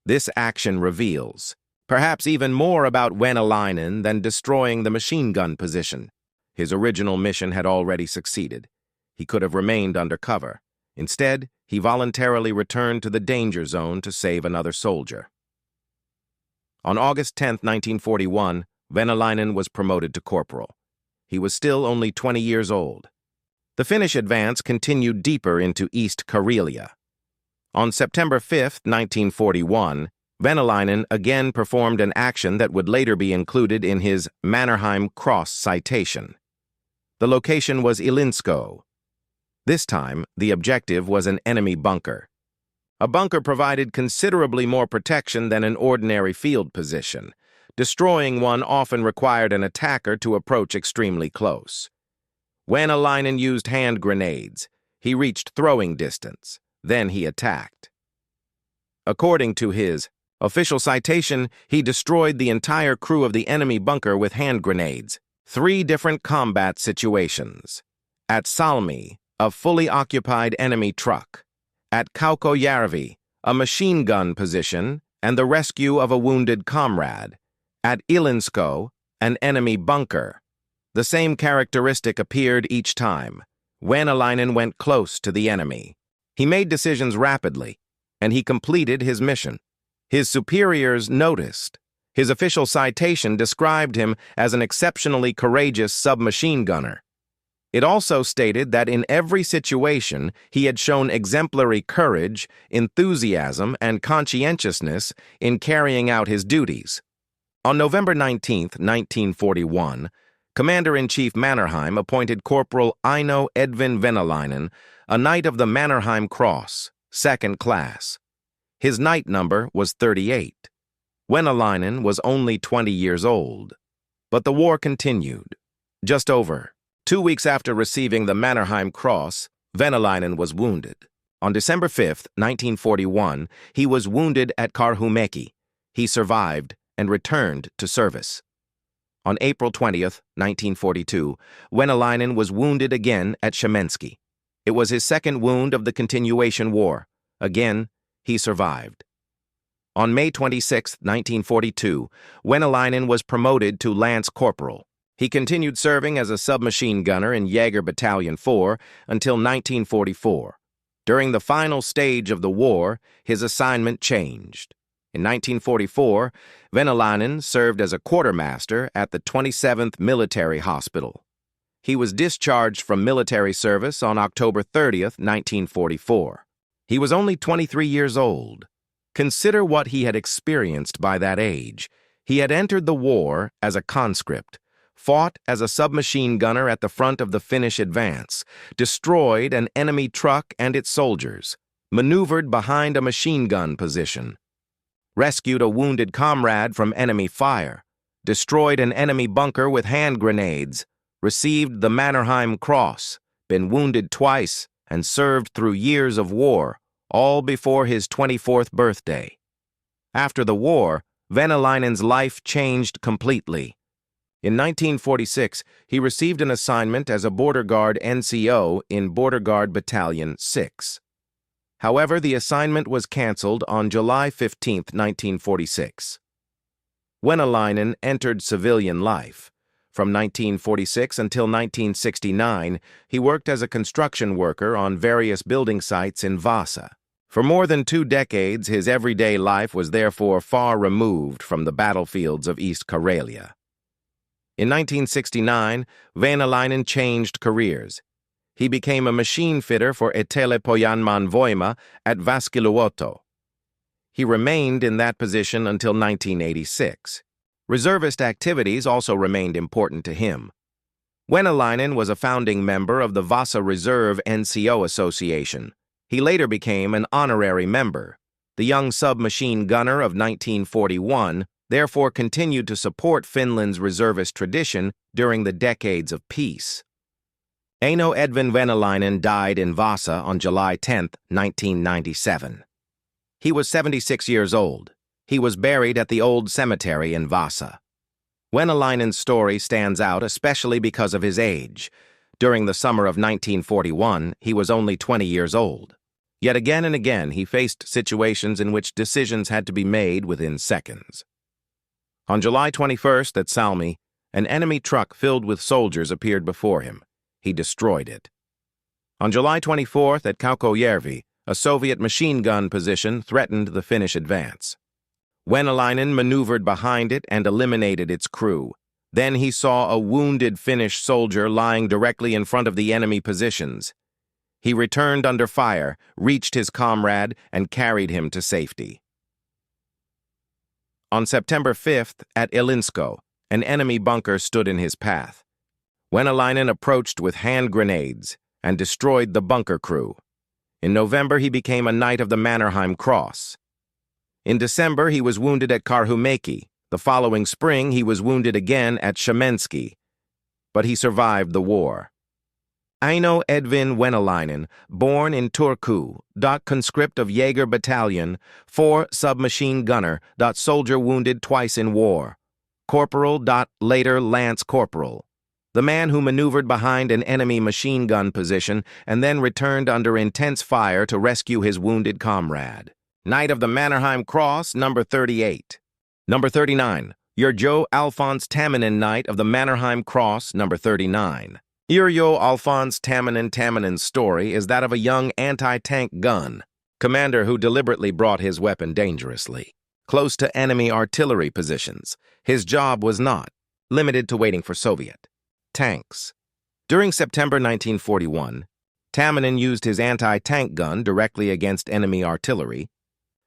S1: This action reveals, perhaps even more about Venäläinen than destroying the machine gun position. His original mission had already succeeded. He could have remained under cover. Instead, he voluntarily returned to the danger zone to save another soldier. On August 10, 1941, Venäläinen was promoted to corporal. He was still only 20 years old. The Finnish advance continued deeper into East Karelia. On September 5, 1941, Venäläinen again performed an action that would later be included in his Mannerheim Cross citation. The location was Ilinsko. This time, the objective was an enemy bunker. A bunker provided considerably more protection than an ordinary field position. Destroying one often required an attacker to approach extremely close. Venäläinen used hand grenades. He reached throwing distance. Then he attacked. According to his official citation, he destroyed the entire crew of the enemy bunker with hand grenades. 3 different combat situations. At Salmi, a fully occupied enemy truck. At Kaukojärvi, a machine gun position and the rescue of a wounded comrade. At Ilinsko, an enemy bunker. The same characteristic appeared each time. Venäläinen went close to the enemy. He made decisions rapidly, and he completed his mission. His superiors noticed. His official citation described him as an exceptionally courageous submachine gunner. It also stated that in every situation he had shown exemplary courage, enthusiasm, and conscientiousness in carrying out his duties. On November 19, 1941, Commander-in-Chief Mannerheim appointed Corporal Aino Edvin Venäläinen a Knight of the Mannerheim Cross, 2nd class. His knight number was 38. Venäläinen was only 20 years old. But the war continued. Just over 2 weeks after receiving the Mannerheim Cross, Venäläinen was wounded. On December 5, 1941, he was wounded at Karhumäki. He survived and returned to service. On April 20, 1942, Venäläinen was wounded again at Shemensky. It was his second wound of the continuation war. Again, he survived. On May 26, 1942, Venäläinen was promoted to Lance Corporal. He continued serving as a submachine gunner in Jaeger Battalion 4 until 1944. During the final stage of the war, his assignment changed. In 1944, Venäläinen served as a quartermaster at the 27th Military Hospital. He was discharged from military service on October 30, 1944. He was only 23 years old. Consider what he had experienced by that age. He had entered the war as a conscript, fought as a submachine gunner at the front of the Finnish advance, destroyed an enemy truck and its soldiers, maneuvered behind a machine gun position, rescued a wounded comrade from enemy fire, destroyed an enemy bunker with hand grenades, received the Mannerheim Cross, been wounded twice, and served through years of war, all before his 24th birthday. After the war, Väinäläinen's life changed completely. In 1946, he received an assignment as a border guard NCO in Border Guard Battalion 6. However, the assignment was cancelled on July 15, 1946. Väinäläinen entered civilian life. From 1946 until 1969, he worked as a construction worker on various building sites in Vaasa. For more than 2 decades, his everyday life was therefore far removed from the battlefields of East Karelia. In 1969, Väinäläinen changed careers. He became a machine fitter for Etelä-Pohjanmaan Voima at Vaskiluoto. He remained in that position until 1986. Reservist activities also remained important to him. Väinäläinen was a founding member of the Vaasa Reserve NCO Association. He later became an honorary member. The young submachine gunner of 1941 therefore continued to support Finland's reservist tradition during the decades of peace. Eino Edvin Väinäläinen died in Vaasa on July 10, 1997. He was 76 years old. He was buried at the old cemetery in Vaasa. Väinäläinen's story stands out especially because of his age. During the summer of 1941, he was only 20 years old. Yet again and again, he faced situations in which decisions had to be made within seconds. On July 21st at Salmi, an enemy truck filled with soldiers appeared before him. He destroyed it. On July 24th at Kaukojärvi, a Soviet machine gun position threatened the Finnish advance. Väinäläinen maneuvered behind it and eliminated its crew. Then he saw a wounded Finnish soldier lying directly in front of the enemy positions. He returned under fire, reached his comrade, and carried him to safety. On September 5th, at Ilinsko, an enemy bunker stood in his path. Väinäläinen approached with hand grenades and destroyed the bunker crew. In November, he became a Knight of the Mannerheim Cross. In December, he was wounded at Karhumäki. The following spring, he was wounded again at Shemensky, but he survived the war. Eino Edvin Väinäläinen, born in Turku, conscript of Jaeger Battalion, 4 submachine gunner, soldier wounded twice in war. Corporal, later Lance Corporal. The man who maneuvered behind an enemy machine gun position and then returned under intense fire to rescue his wounded comrade. Knight of the Mannerheim Cross, number 38. Number 39, Yrjö Alphonse Tamminen, Knight of the Mannerheim Cross, number 39. Yrjö Alphonse Tamminen's story is that of a young anti-tank gun commander who deliberately brought his weapon dangerously close to enemy artillery positions. His job was not limited to waiting for Soviet tanks. During September 1941, Tamminen used his anti-tank gun directly against enemy artillery,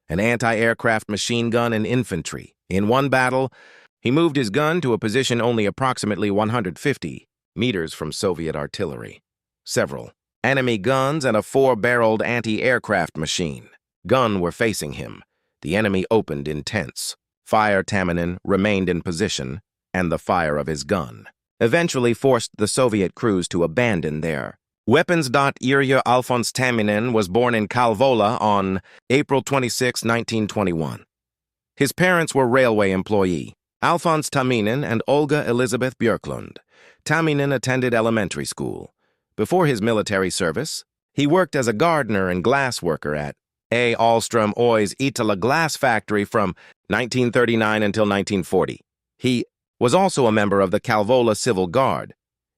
S1: an anti-aircraft machine gun, and infantry. In one battle, he moved his gun to a position only approximately 150 meters from Soviet artillery. Several enemy guns and a 4-barreled anti-aircraft machine gun were facing him. The enemy opened intense fire. Tamminen remained in position, and the fire of his gun eventually forced the Soviet crews to abandon their weapons. Yrjö Alphonse Tamminen was born in Kalvola on April 26, 1921. His parents were railway employee, Alphonse Tamminen and Olga Elizabeth Björklund. Tamminen attended elementary school. Before his military service, he worked as a gardener and glass worker at A. Ahlström Oy's Itala glass factory from 1939 until 1940. He was also a member of the Kalvola Civil Guard.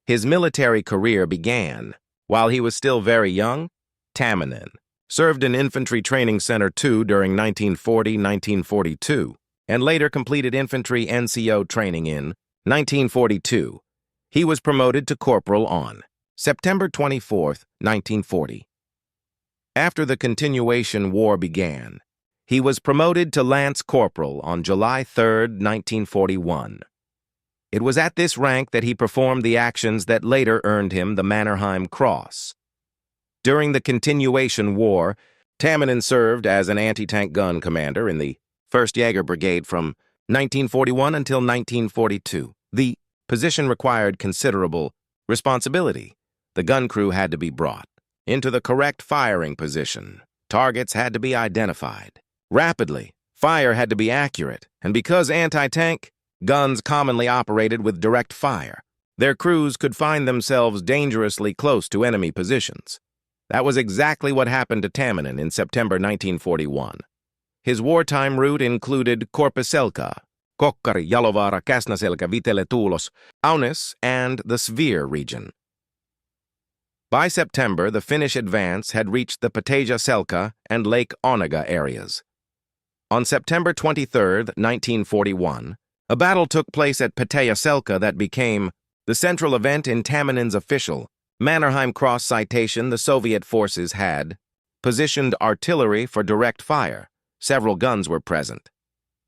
S1: His military career began while he was still very young. Tamminen served in Infantry Training Center 2 during 1940-1942, and later completed infantry NCO training in 1942. He was promoted to corporal on September 24, 1940. After the Continuation War began, he was promoted to Lance Corporal on July 3, 1941. It was at this rank that he performed the actions that later earned him the Mannerheim Cross. During the Continuation War, Tamminen served as an anti-tank gun commander in the 1st Jaeger Brigade from 1941 until 1942. The position required considerable responsibility. The gun crew had to be brought into the correct firing position. Targets had to be identified rapidly. Fire had to be accurate, and because anti-tank guns commonly operated with direct fire, their crews could find themselves dangerously close to enemy positions. That was exactly what happened to Tamminen in September 1941. His wartime route included Korpiselkä, Kokkari, Jalovaara, Käsnaselkä, Vitele, Tuulos, Aunis, and the Svir region. By September, the Finnish advance had reached the Pataja-Selkä and Lake Onega areas. On September 23, 1941, a battle took place at Pataja-Selkä that became the central event in Tamminen's official Mannerheim Cross citation. The Soviet forces had positioned artillery for direct fire. Several guns were present.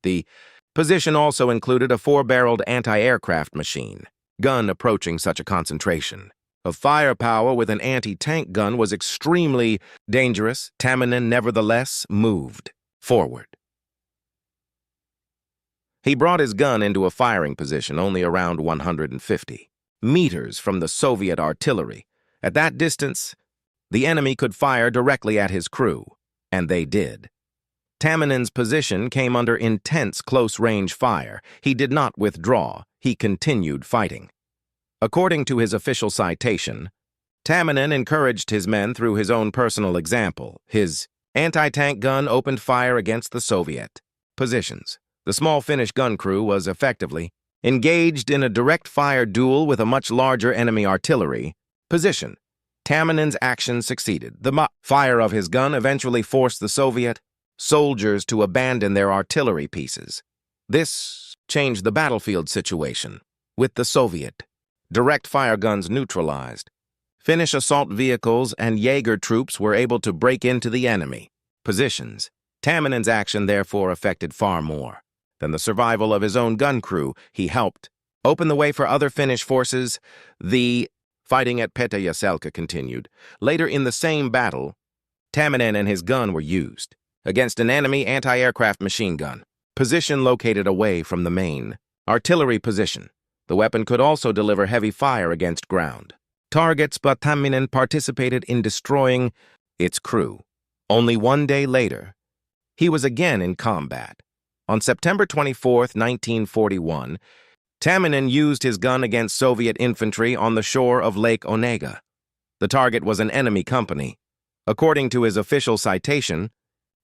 S1: The position also included a 4-barreled anti-aircraft machine gun. Approaching such a concentration of firepower with an anti-tank gun was extremely dangerous. Tamminen nevertheless moved forward. He brought his gun into a firing position only around 150 meters from the Soviet artillery. At that distance, the enemy could fire directly at his crew, and they did. Tamminen's position came under intense close-range fire. He did not withdraw. He continued fighting. According to his official citation, Tamminen encouraged his men through his own personal example. His anti-tank gun opened fire against the Soviet positions. The small Finnish gun crew was effectively engaged in a direct-fire duel with a much larger enemy artillery position. Tamminen's action succeeded. The fire of his gun eventually forced the Soviet soldiers to abandon their artillery pieces. This changed the battlefield situation. With the Soviet direct-fire guns neutralized, Finnish assault vehicles and Jaeger troops were able to break into the enemy positions. Tamminen's action therefore affected far more than the survival of his own gun crew. He helped open the way for other Finnish forces. The fighting at Pataja-Selkä continued. Later in the same battle, Tamminen and his gun were used against an enemy anti-aircraft machine gun position located away from the main artillery position. The weapon could also deliver heavy fire against ground targets, but Tamminen participated in destroying its crew. Only 1 day later, he was again in combat. On September 24, 1941, Tamminen used his gun against Soviet infantry on the shore of Lake Onega. The target was an enemy company. According to his official citation,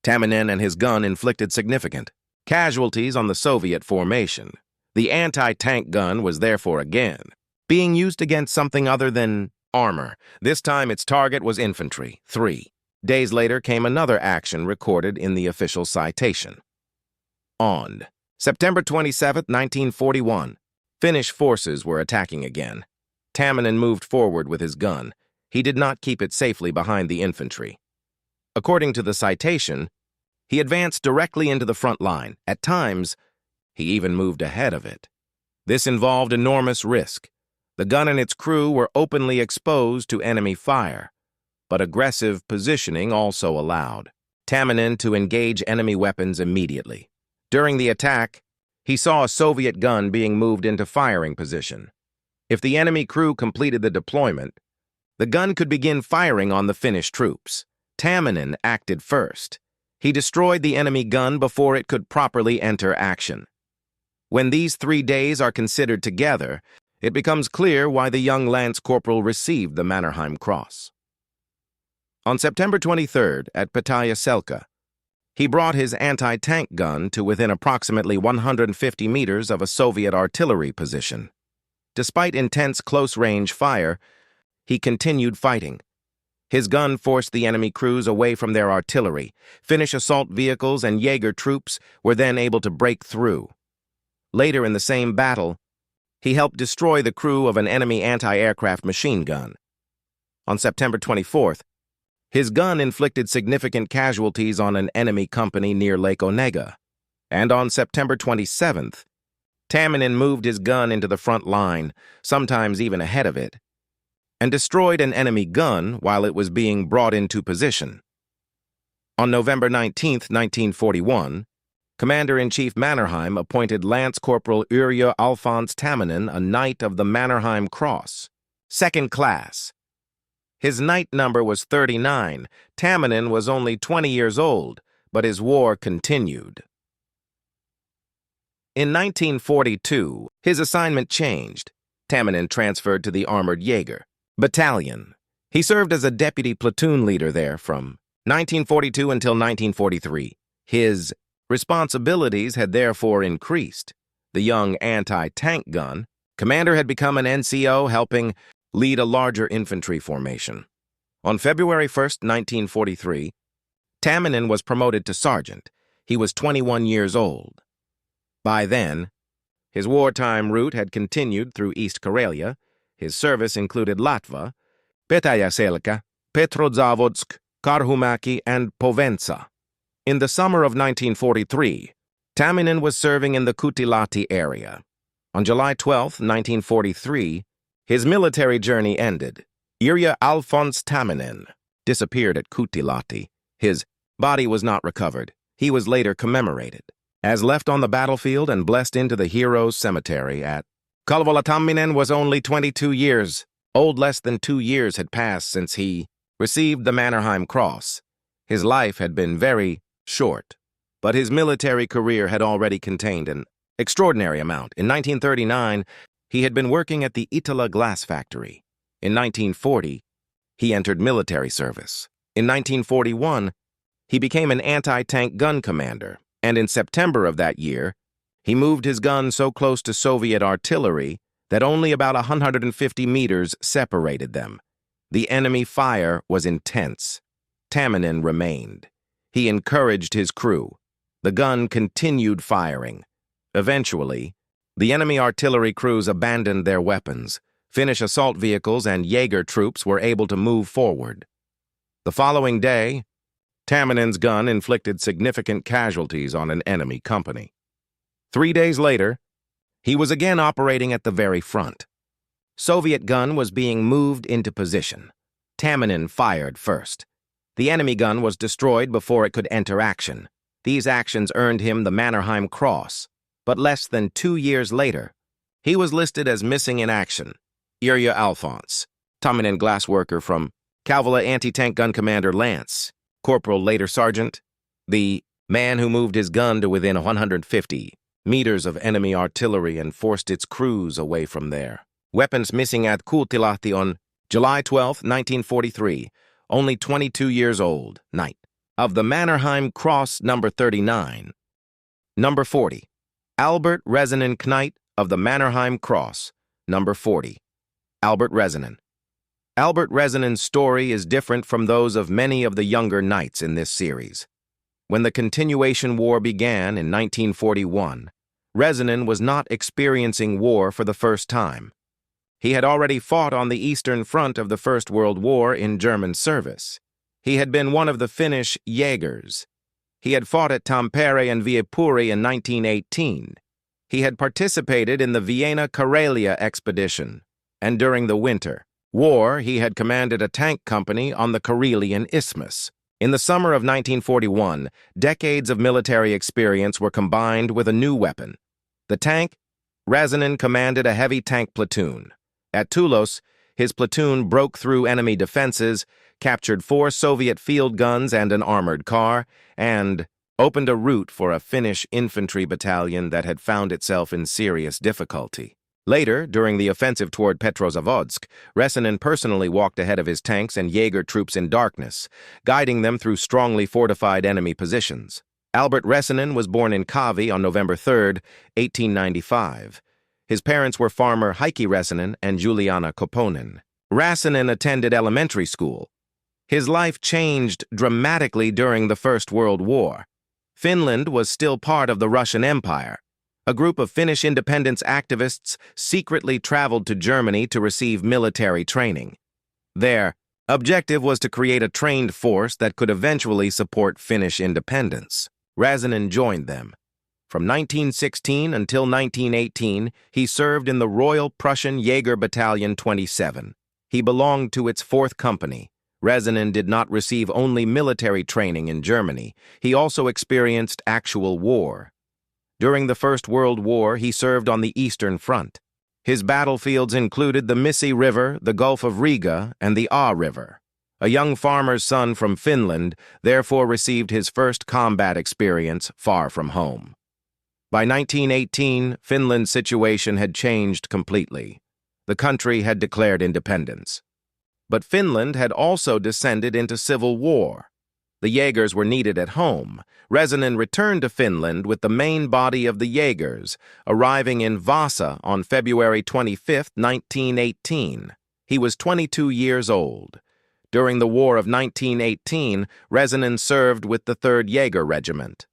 S1: Tamminen and his gun inflicted significant casualties on the Soviet formation. The anti-tank gun was therefore again being used against something other than armor. This time its target was infantry. 3 days later came another action recorded in the official citation. On September 27, 1941, Finnish forces were attacking again. Tamminen moved forward with his gun. He did not keep it safely behind the infantry. According to the citation, he advanced directly into the front line. At times, he even moved ahead of it. This involved enormous risk. The gun and its crew were openly exposed to enemy fire, but aggressive positioning also allowed Tamminen to engage enemy weapons immediately. During the attack, he saw a Soviet gun being moved into firing position. If the enemy crew completed the deployment, the gun could begin firing on the Finnish troops. Tamminen acted first. He destroyed the enemy gun before it could properly enter action. When these 3 days are considered together, it becomes clear why the young lance corporal received the Mannerheim Cross. On September 23rd, at Pataja-Selkä, he brought his anti-tank gun to within approximately 150 meters of a Soviet artillery position. Despite intense close-range fire, he continued fighting. His gun forced the enemy crews away from their artillery. Finnish assault vehicles and Jaeger troops were then able to break through. Later in the same battle, he helped destroy the crew of an enemy anti-aircraft machine gun. On September 24th, his gun inflicted significant casualties on an enemy company near Lake Onega. And on September 27th, Tamminen moved his gun into the front line, sometimes even ahead of it, and destroyed an enemy gun while it was being brought into position. On November 19, 1941, Commander-in-Chief Mannerheim appointed Lance Corporal Yrjö Alfons Tamminen a Knight of the Mannerheim Cross, 2nd class. His knight number was 39. Tamminen was only 20 years old, but his war continued. In 1942, his assignment changed. Tamminen transferred to the Armored Jaeger Battalion. He served as a deputy platoon leader there from 1942 until 1943. His responsibilities had therefore increased. The young anti-tank gun commander had become an NCO, helping lead a larger infantry formation. On February 1st, 1943, Tamminen was promoted to sergeant. He was 21 years old. By then, his wartime route had continued through East Karelia. His service included Latva, Petäjäselkä, Petrozavodsk, Karhumäki, and Povenza. In the summer of 1943, Tamminen was serving in the Kutilahti area. On July 12, 1943, his military journey ended. Yrjö Alfons Tamminen disappeared at Kutilahti. His body was not recovered. He was later commemorated as left on the battlefield and blessed into the Heroes' Cemetery at Kalevala. Tamminen was only 22 years old. Less than 2 years had passed since he received the Mannerheim Cross. His life had been very short, but his military career had already contained an extraordinary amount. In 1939, he had been working at the Itala glass factory. In 1940, he entered military service. In 1941, he became an anti-tank gun commander, and in September of that year, he moved his gun so close to Soviet artillery that only about 150 meters separated them. The enemy fire was intense. Tamminen remained. He encouraged his crew. The gun continued firing. Eventually, the enemy artillery crews abandoned their weapons. Finnish assault vehicles and Jaeger troops were able to move forward. The following day, Tamminen's gun inflicted significant casualties on an enemy company. 3 days later, he was again operating at the very front. Soviet gun was being moved into position. Tamminen fired first. The enemy gun was destroyed before it could enter action. These actions earned him the Mannerheim Cross, but less than 2 years later, he was listed as missing in action. Yrjö Alfons Tamminen, glassworker from Kalevala, anti-tank gun commander Lance, corporal later sergeant, the man who moved his gun to within 150 meters of enemy artillery and forced its crews away from there. Weapons missing at Kutilahti on July 12, 1943, only 22 years old, night of the Mannerheim Cross number 39. Number 40. Albert Resinen Knight of the Mannerheim Cross, number 40. Albert Resinen. Albert Resinen's story is different from those of many of the younger knights in this series. When the Continuation War began in 1941, Resinen was not experiencing war for the first time. He had already fought on the Eastern Front of the First World War in German service. He had been one of the Finnish Jaegers. He had fought at Tampere and Viipuri in 1918. He had participated in the Vienna-Karelia expedition, and during the winter war, he had commanded a tank company on the Karelian Isthmus. In the summer of 1941, decades of military experience were combined with a new weapon. The tank, Resinen commanded a heavy tank platoon. At Tulos, his platoon broke through enemy defenses, captured 4 Soviet field guns and an armored car, and opened a route for a Finnish infantry battalion that had found itself in serious difficulty. Later, during the offensive toward Petrozavodsk, Resinen personally walked ahead of his tanks and Jaeger troops in darkness, guiding them through strongly fortified enemy positions. Albert Resinen was born in Kavi on November 3, 1895. His parents were farmer Heikki Resinen and Juliana Koponen. Resinen attended elementary school. His life changed dramatically during the First World War. Finland was still part of the Russian Empire. A group of Finnish independence activists secretly traveled to Germany to receive military training. Their objective was to create a trained force that could eventually support Finnish independence. Resinen joined them. From 1916 until 1918, he served in the Royal Prussian Jaeger Battalion 27. He belonged to its 4th Company. Resinen did not receive only military training in Germany. He also experienced actual war. During the First World War, he served on the Eastern Front. His battlefields included the Misi River, the Gulf of Riga, and the Aa River. A young farmer's son from Finland therefore received his first combat experience far from home. By 1918, Finland's situation had changed completely. The country had declared independence. But Finland had also descended into civil war. The Jaegers were needed at home. Räsänen returned to Finland with the main body of the Jaegers, arriving in Vasa on February 25, 1918. He was 22 years old. During the War of 1918, Räsänen served with the 3rd Jaeger Regiment.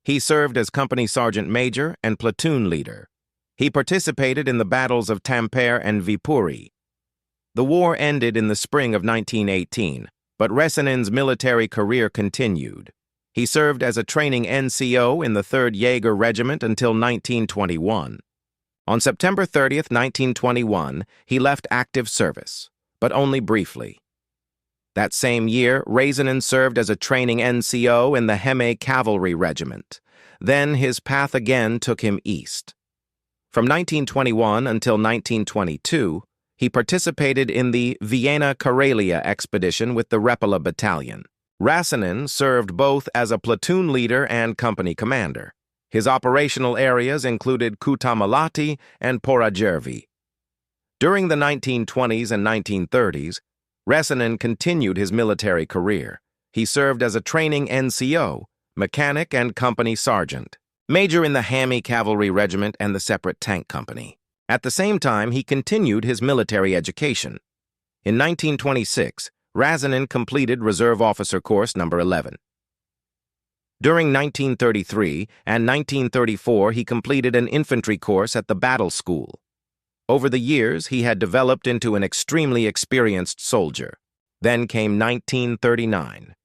S1: He served as company sergeant major and platoon leader. He participated in the battles of Tampere and Viipuri. The war ended in the spring of 1918, but Räsänen's military career continued. He served as a training NCO in the 3rd Jaeger Regiment until 1921. On September 30, 1921, he left active service, but only briefly. That same year, Räsänen served as a training NCO in the Häme Cavalry Regiment. Then his path again took him east. From 1921 until 1922, he participated in the Vienna-Karelia expedition with the Repola Battalion. Räsänen served both as a platoon leader and company commander. His operational areas included Kutamalahti and Porajärvi. During the 1920s and 1930s, Räsänen continued his military career. He served as a training NCO, mechanic and company sergeant, major in the Häme Cavalry Regiment and the separate tank company. At the same time, he continued his military education. In 1926, Räsänen completed Reserve Officer Course No. 11. During 1933 and 1934, he completed an infantry course at the Battle School. Over the years, he had developed into an extremely experienced soldier. Then came 1939.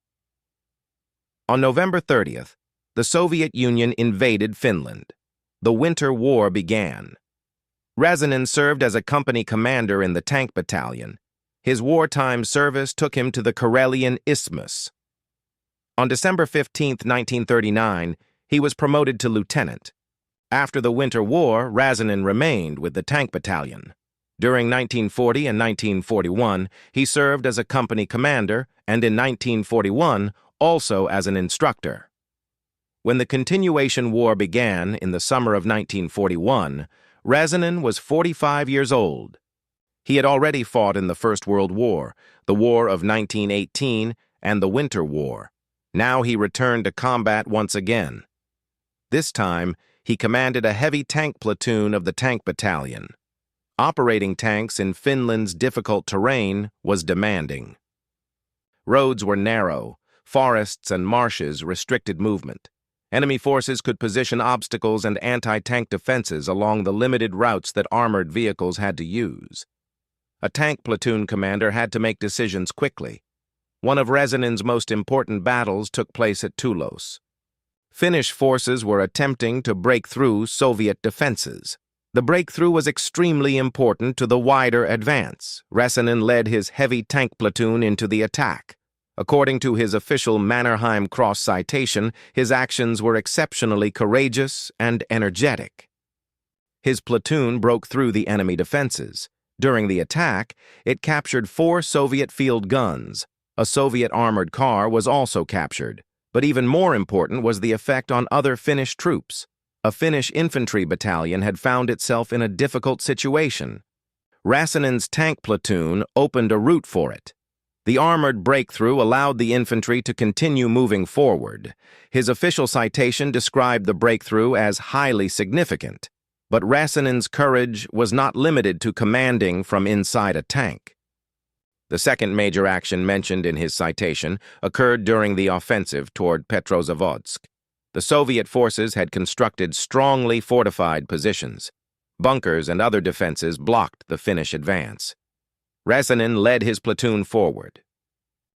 S1: On November 30th, the Soviet Union invaded Finland. The Winter War began. Räsänen served as a company commander in the tank battalion. His wartime service took him to the Karelian Isthmus. On December 15, 1939, he was promoted to lieutenant. After the Winter War, Räsänen remained with the tank battalion. During 1940 and 1941, he served as a company commander and in 1941 also as an instructor. When the Continuation War began in the summer of 1941, Räsänen was 45 years old. He had already fought in the First World War, the War of 1918, and the Winter War. Now he returned to combat once again. This time, he commanded a heavy tank platoon of the tank battalion. Operating tanks in Finland's difficult terrain was demanding. Roads were narrow, forests and marshes restricted movement. Enemy forces could position obstacles and anti-tank defenses along the limited routes that armored vehicles had to use. A tank platoon commander had to make decisions quickly. One of Räsänen's most important battles took place at Tulos. Finnish forces were attempting to break through Soviet defenses. The breakthrough was extremely important to the wider advance. Räsänen led his heavy tank platoon into the attack. According to his official Mannerheim Cross citation, his actions were exceptionally courageous and energetic. His platoon broke through the enemy defenses. During the attack, it captured 4 Soviet field guns. A Soviet armored car was also captured. But even more important was the effect on other Finnish troops. A Finnish infantry battalion had found itself in a difficult situation. Räsänen's tank platoon opened a route for it. The armored breakthrough allowed the infantry to continue moving forward. His official citation described the breakthrough as highly significant. But Räsänen's courage was not limited to commanding from inside a tank. The second major action mentioned in his citation occurred during the offensive toward Petrozavodsk. The Soviet forces had constructed strongly fortified positions. Bunkers and other defenses blocked the Finnish advance. Räsänen led his platoon forward.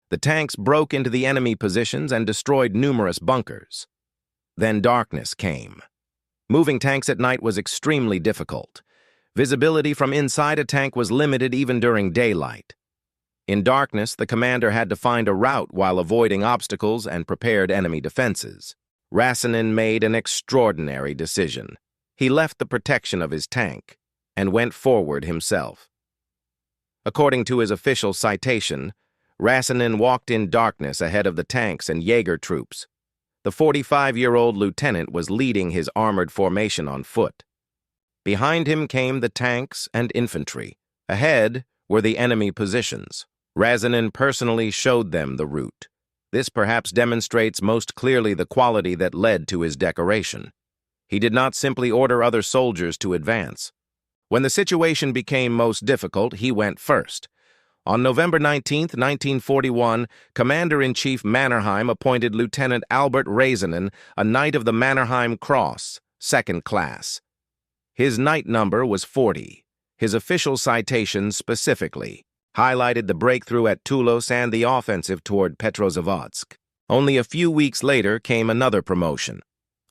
S1: The tanks broke into the enemy positions and destroyed numerous bunkers. Then darkness came. Moving tanks at night was extremely difficult. Visibility from inside a tank was limited even during daylight. In darkness, the commander had to find a route while avoiding obstacles and prepared enemy defenses. Räsänen made an extraordinary decision. He left the protection of his tank and went forward himself. According to his official citation, Räsänen walked in darkness ahead of the tanks and Jaeger troops. The 45-year-old lieutenant was leading his armored formation on foot. Behind him came the tanks and infantry. Ahead were the enemy positions. Razinin personally showed them the route. This perhaps demonstrates most clearly the quality that led to his decoration. He did not simply order other soldiers to advance. When the situation became most difficult, he went first. On November 19, 1941, Commander-in-Chief Mannerheim appointed Lieutenant Albert Razinin a Knight of the Mannerheim Cross, second class. His knight number was 40. His official citations specifically highlighted the breakthrough at Tulos and the offensive toward Petrozavodsk. Only a few weeks later came another promotion.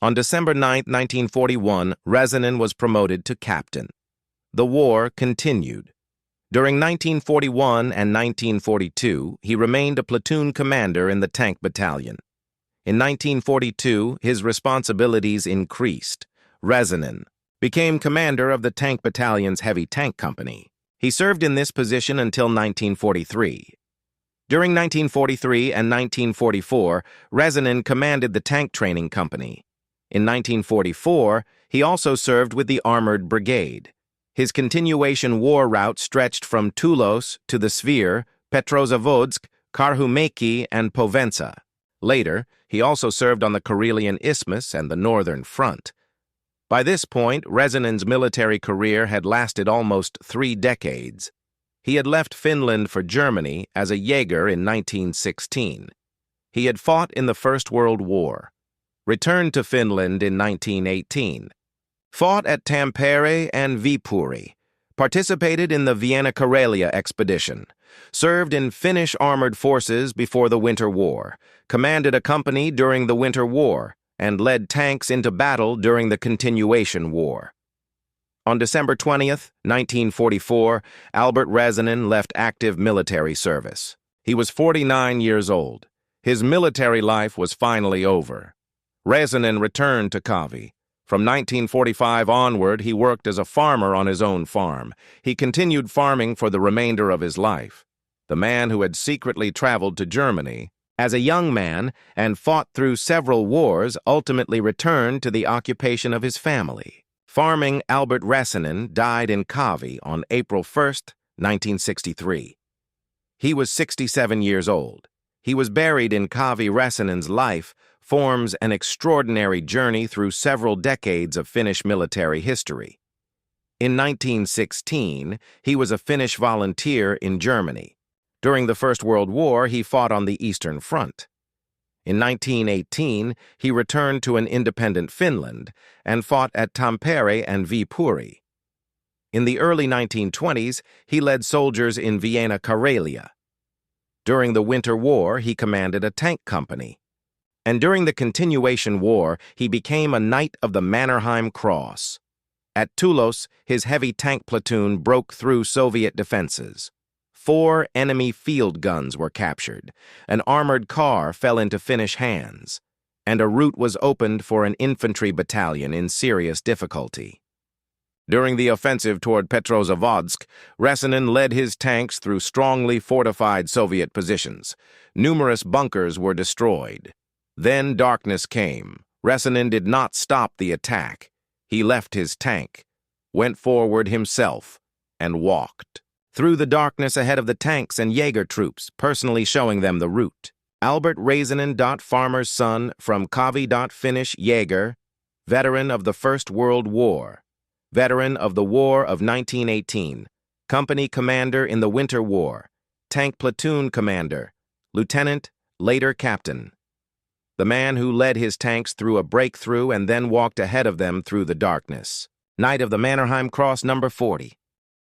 S1: On December 9, 1941, Razinin was promoted to captain. The war continued. During 1941 and 1942, he remained a platoon commander in the tank battalion. In 1942, his responsibilities increased. Razinin became commander of the tank battalion's heavy tank company. He served in this position until 1943. During 1943 and 1944, Razinin commanded the tank training company. In 1944, he also served with the Armored Brigade. His continuation war route stretched from Tulos to the Svir, Petrozavodsk, Karhumeki, and Povenza. Later, he also served on the Karelian Isthmus and the Northern Front. By this point, Razinin's military career had lasted almost 3 decades. He had left Finland for Germany as a Jaeger in 1916. He had fought in the First World War, returned to Finland in 1918, fought at Tampere and Viipuri, participated in the Vienna-Karelia expedition, served in Finnish armored forces before the Winter War, commanded a company during the Winter War, and led tanks into battle during the Continuation War. On December 20th, 1944, Albert Razinin left active military service. He was 49 years old. His military life was finally over. Razinin returned to Kaavi. From 1945 onward, he worked as a farmer on his own farm. He continued farming for the remainder of his life. The man who had secretly traveled to Germany as a young man and fought through several wars ultimately returned to the occupation of his family. Farming Albert Razinin died in Kaavi on April 1st, 1963. He was 67 years old. He was buried in Kaavi. Razinin's life forms an extraordinary journey through several decades of Finnish military history. In 1916, he was a Finnish volunteer in Germany. During the First World War, he fought on the Eastern Front. In 1918, he returned to an independent Finland and fought at Tampere and Viipuri. In the early 1920s, he led soldiers in Vienna, Karelia. During the Winter War, he commanded a tank company. And during the Continuation War, he became a Knight of the Mannerheim Cross. At Tulos, his heavy tank platoon broke through Soviet defenses. 4 enemy field guns were captured, an armored car fell into Finnish hands, and a route was opened for an infantry battalion in serious difficulty. During the offensive toward Petrozavodsk, Razinin led his tanks through strongly fortified Soviet positions. Numerous bunkers were destroyed. Then darkness came. Razinin did not stop the attack. He left his tank, went forward himself, and walked through the darkness ahead of the tanks and Jaeger troops, personally showing them the route. Albert Razinin, farmer's son from Kaavi. Finnish Jaeger, veteran of the First World War, veteran of the War of 1918, company commander in the Winter War, tank platoon commander, lieutenant, later captain. The man who led his tanks through a breakthrough and then walked ahead of them through the darkness. Knight of the Mannerheim Cross number 40.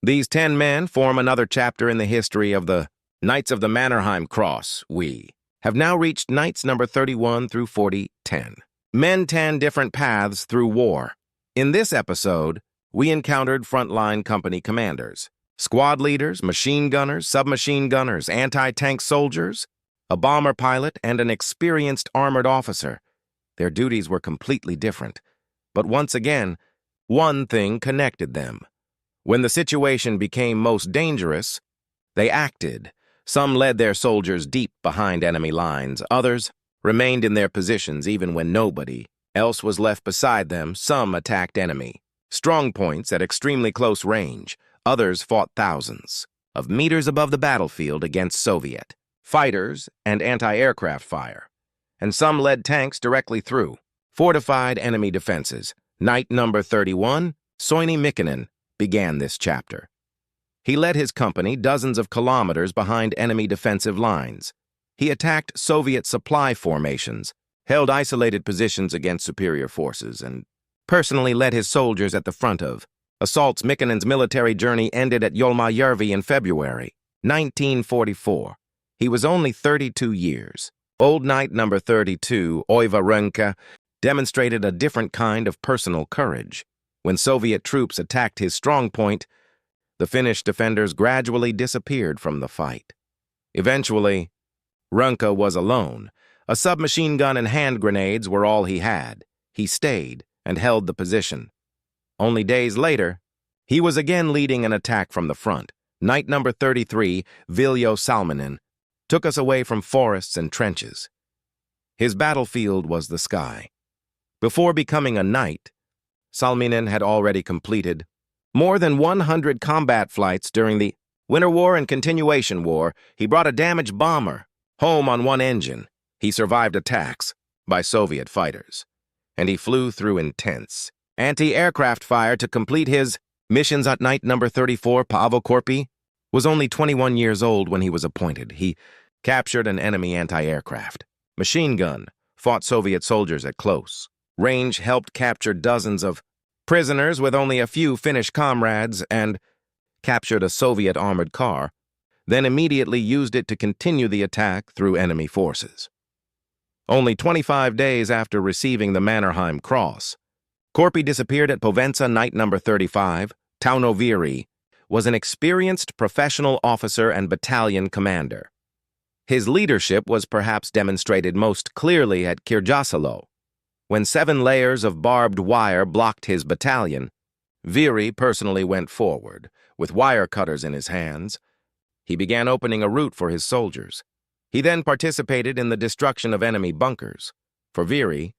S1: These 10 men form another chapter in the history of the Knights of the Mannerheim Cross. We have now reached Knights number 31 through 40, 10. Men 10 different paths through war. In this episode, we encountered frontline company commanders, squad leaders, machine gunners, submachine gunners, anti-tank soldiers, a bomber pilot, and an experienced armored officer. Their duties were completely different, but once again, one thing connected them. When the situation became most dangerous, they acted. Some led their soldiers deep behind enemy lines. Others remained in their positions even when nobody else was left beside them. Some attacked enemy strong points at extremely close range. Others fought thousands of meters above the battlefield against Soviet fighters and anti-aircraft fire, and some led tanks directly through fortified enemy defenses. Knight number 31, Soini Mikkonen, began this chapter. He led his company dozens of kilometers behind enemy defensive lines. He attacked Soviet supply formations, held isolated positions against superior forces, and personally led his soldiers at the front of assaults. Mikkonen's military journey ended at Jolmajärvi in February 1944. He was only 32 years. Old Knight number 32, Oiva Rönkä, demonstrated a different kind of personal courage. When Soviet troops attacked his strong point, the Finnish defenders gradually disappeared from the fight. Eventually, Rönkä was alone. A submachine gun and hand grenades were all he had. He stayed and held the position. Only days later, he was again leading an attack from the front. Knight number 33, Viljo Salminen, took us away from forests and trenches. His battlefield was the sky. Before becoming a knight, Salminen had already completed more than 100 combat flights during the Winter War and Continuation War. He brought a damaged bomber home on one engine. He survived attacks by Soviet fighters, and he flew through intense anti-aircraft fire to complete his missions. At Knight number 34, Paavo Korpi was only 21 years old when he was appointed. He captured an enemy anti-aircraft machine gun, fought Soviet soldiers at close range, helped capture dozens of prisoners with only a few Finnish comrades, and captured a Soviet armored car, then immediately used it to continue the attack through enemy forces. Only 25 days after receiving the Mannerheim Cross, Korpi disappeared at Povensa. Knight number 35, Tauno Vieri, was an experienced professional officer and battalion commander. His leadership was perhaps demonstrated most clearly at Kirjasalo. When 7 layers of barbed wire blocked his battalion, Vieri personally went forward, with wire cutters in his hands. He began opening a route for his soldiers. He then participated in the destruction of enemy bunkers. For Vieri,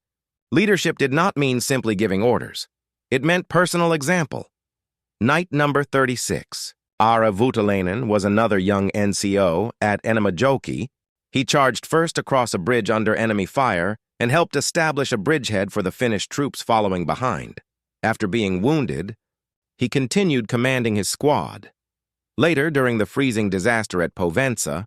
S1: leadership did not mean simply giving orders. It meant personal example. Knight number 36, Ara Voutilainen, was another young NCO at Enemajoki. He charged first across a bridge under enemy fire and helped establish a bridgehead for the Finnish troops following behind. After being wounded, he continued commanding his squad. Later, during the freezing disaster at Povensa,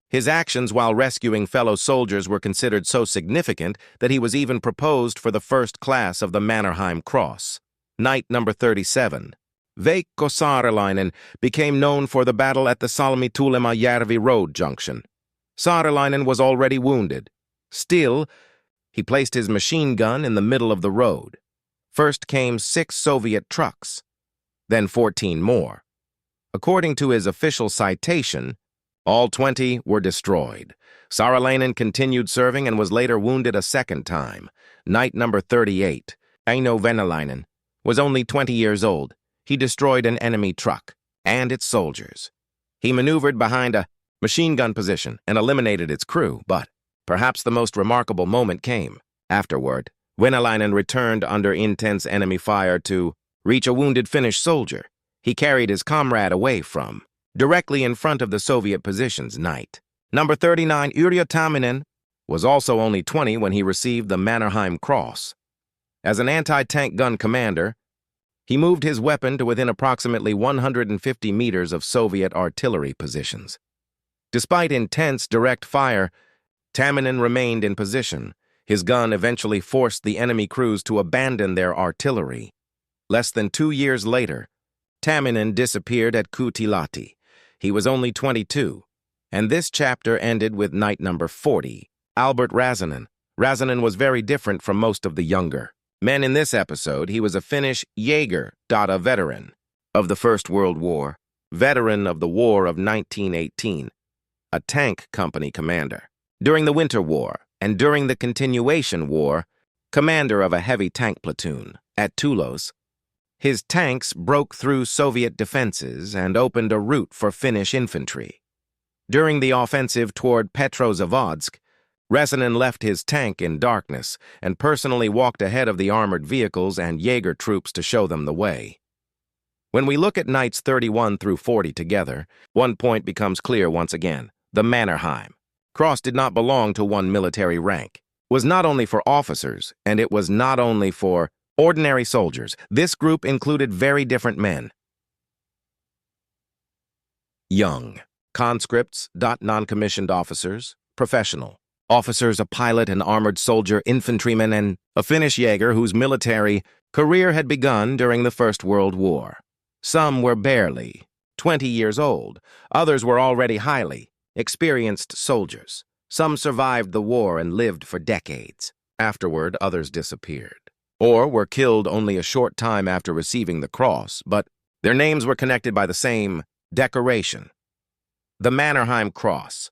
S1: his actions while rescuing fellow soldiers were considered so significant that he was even proposed for the first class of the Mannerheim Cross. Knight number 37, Veikko Saarelainen, became known for the battle at the Salmi-Tuulemajärvi road junction. Saarelainen was already wounded. Still, he placed his machine gun in the middle of the road. First came 6 Soviet trucks, then 14 more. According to his official citation, all 20 were destroyed. Saarelainen continued serving and was later wounded a second time. Knight number 38, Eino Venäläinen, was only 20 years old. He destroyed an enemy truck and its soldiers. He maneuvered behind a machine gun position and eliminated its crew, but perhaps the most remarkable moment came afterward. Venäläinen returned under intense enemy fire to reach a wounded Finnish soldier. He carried his comrade away from directly in front of the Soviet positions. Knight number 39, Yrjö Tamminen, was also only 20 when he received the Mannerheim Cross. As an anti-tank gun commander, he moved his weapon to within approximately 150 meters of Soviet artillery positions. Despite intense direct fire, Tamminen remained in position. His gun eventually forced the enemy crews to abandon their artillery. Less than 2 years later, Tamminen disappeared at Kutilahti. He was only 22, and this chapter ended with Knight number 40, Albert Räsänen. Räsänen was very different from most of the younger men in this episode. He was a Finnish Jaeger, a veteran of the First World War, veteran of the War of 1918, a tank company commander. During the Winter War and during the Continuation War, commander of a heavy tank platoon at Tulos. His tanks broke through Soviet defenses and opened a route for Finnish infantry. During the offensive toward Petrozavodsk, Resinen left his tank in darkness and personally walked ahead of the armored vehicles and Jaeger troops to show them the way. When we look at Knights 31 through 40 together, one point becomes clear once again. The Mannerheim Cross did not belong to one military rank. It was not only for officers, and it was not only for ordinary soldiers. This group included very different men. Young, conscripts, non-commissioned officers, professional. Officers, a pilot, an armored soldier, infantryman, and a Finnish Jaeger whose military career had begun during the First World War. Some were barely 20 years old. Others were already highly experienced soldiers. Some survived the war and lived for decades. Afterward, others disappeared, or were killed only a short time after receiving the cross, but their names were connected by the same decoration, the Mannerheim Cross.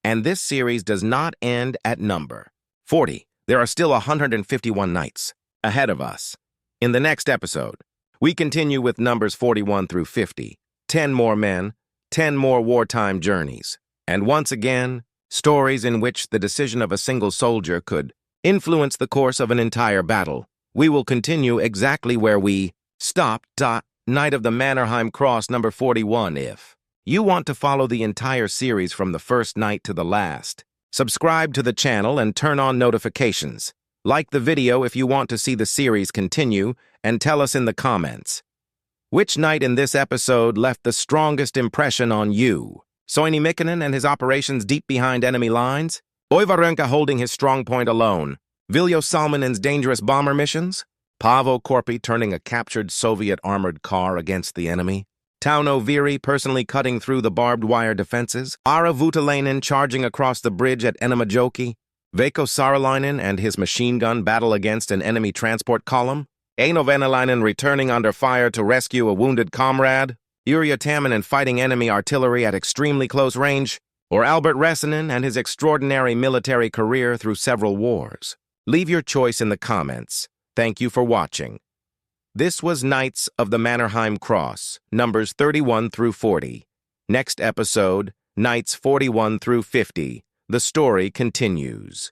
S1: And this series does not end at number 40. There are still 151 nights ahead of us. In the next episode, we continue with numbers 41 through 50. 10 more men, 10 more wartime journeys, and once again, stories in which the decision of a single soldier could influence the course of an entire battle. We will continue exactly where we stopped. Night of the Mannerheim Cross, number 41. If you want to follow the entire series from the first night to the last, subscribe to the channel and turn on notifications. Like the video if you want to see the series continue, and tell us in the comments which knight in this episode left the strongest impression on you. Soini Mikkonen and his operations deep behind enemy lines? Oivarenka holding his strong point alone? Viljo Salminen's dangerous bomber missions? Paavo Korpi turning a captured Soviet armored car against the enemy? Tauno Viri personally cutting through the barbed wire defenses? Ara Voutilainen charging across the bridge at Enemajoki? Veikko Saarelainen and his machine gun battle against an enemy transport column? Eino Venäläinen returning under fire to rescue a wounded comrade? Yrjö Tamminen fighting enemy artillery at extremely close range? Or Albert Resinen and his extraordinary military career through several wars? Leave your choice in the comments. Thank you for watching. This was Knights of the Mannerheim Cross, numbers 31 through 40. Next episode, Knights 41 through 50. The story continues.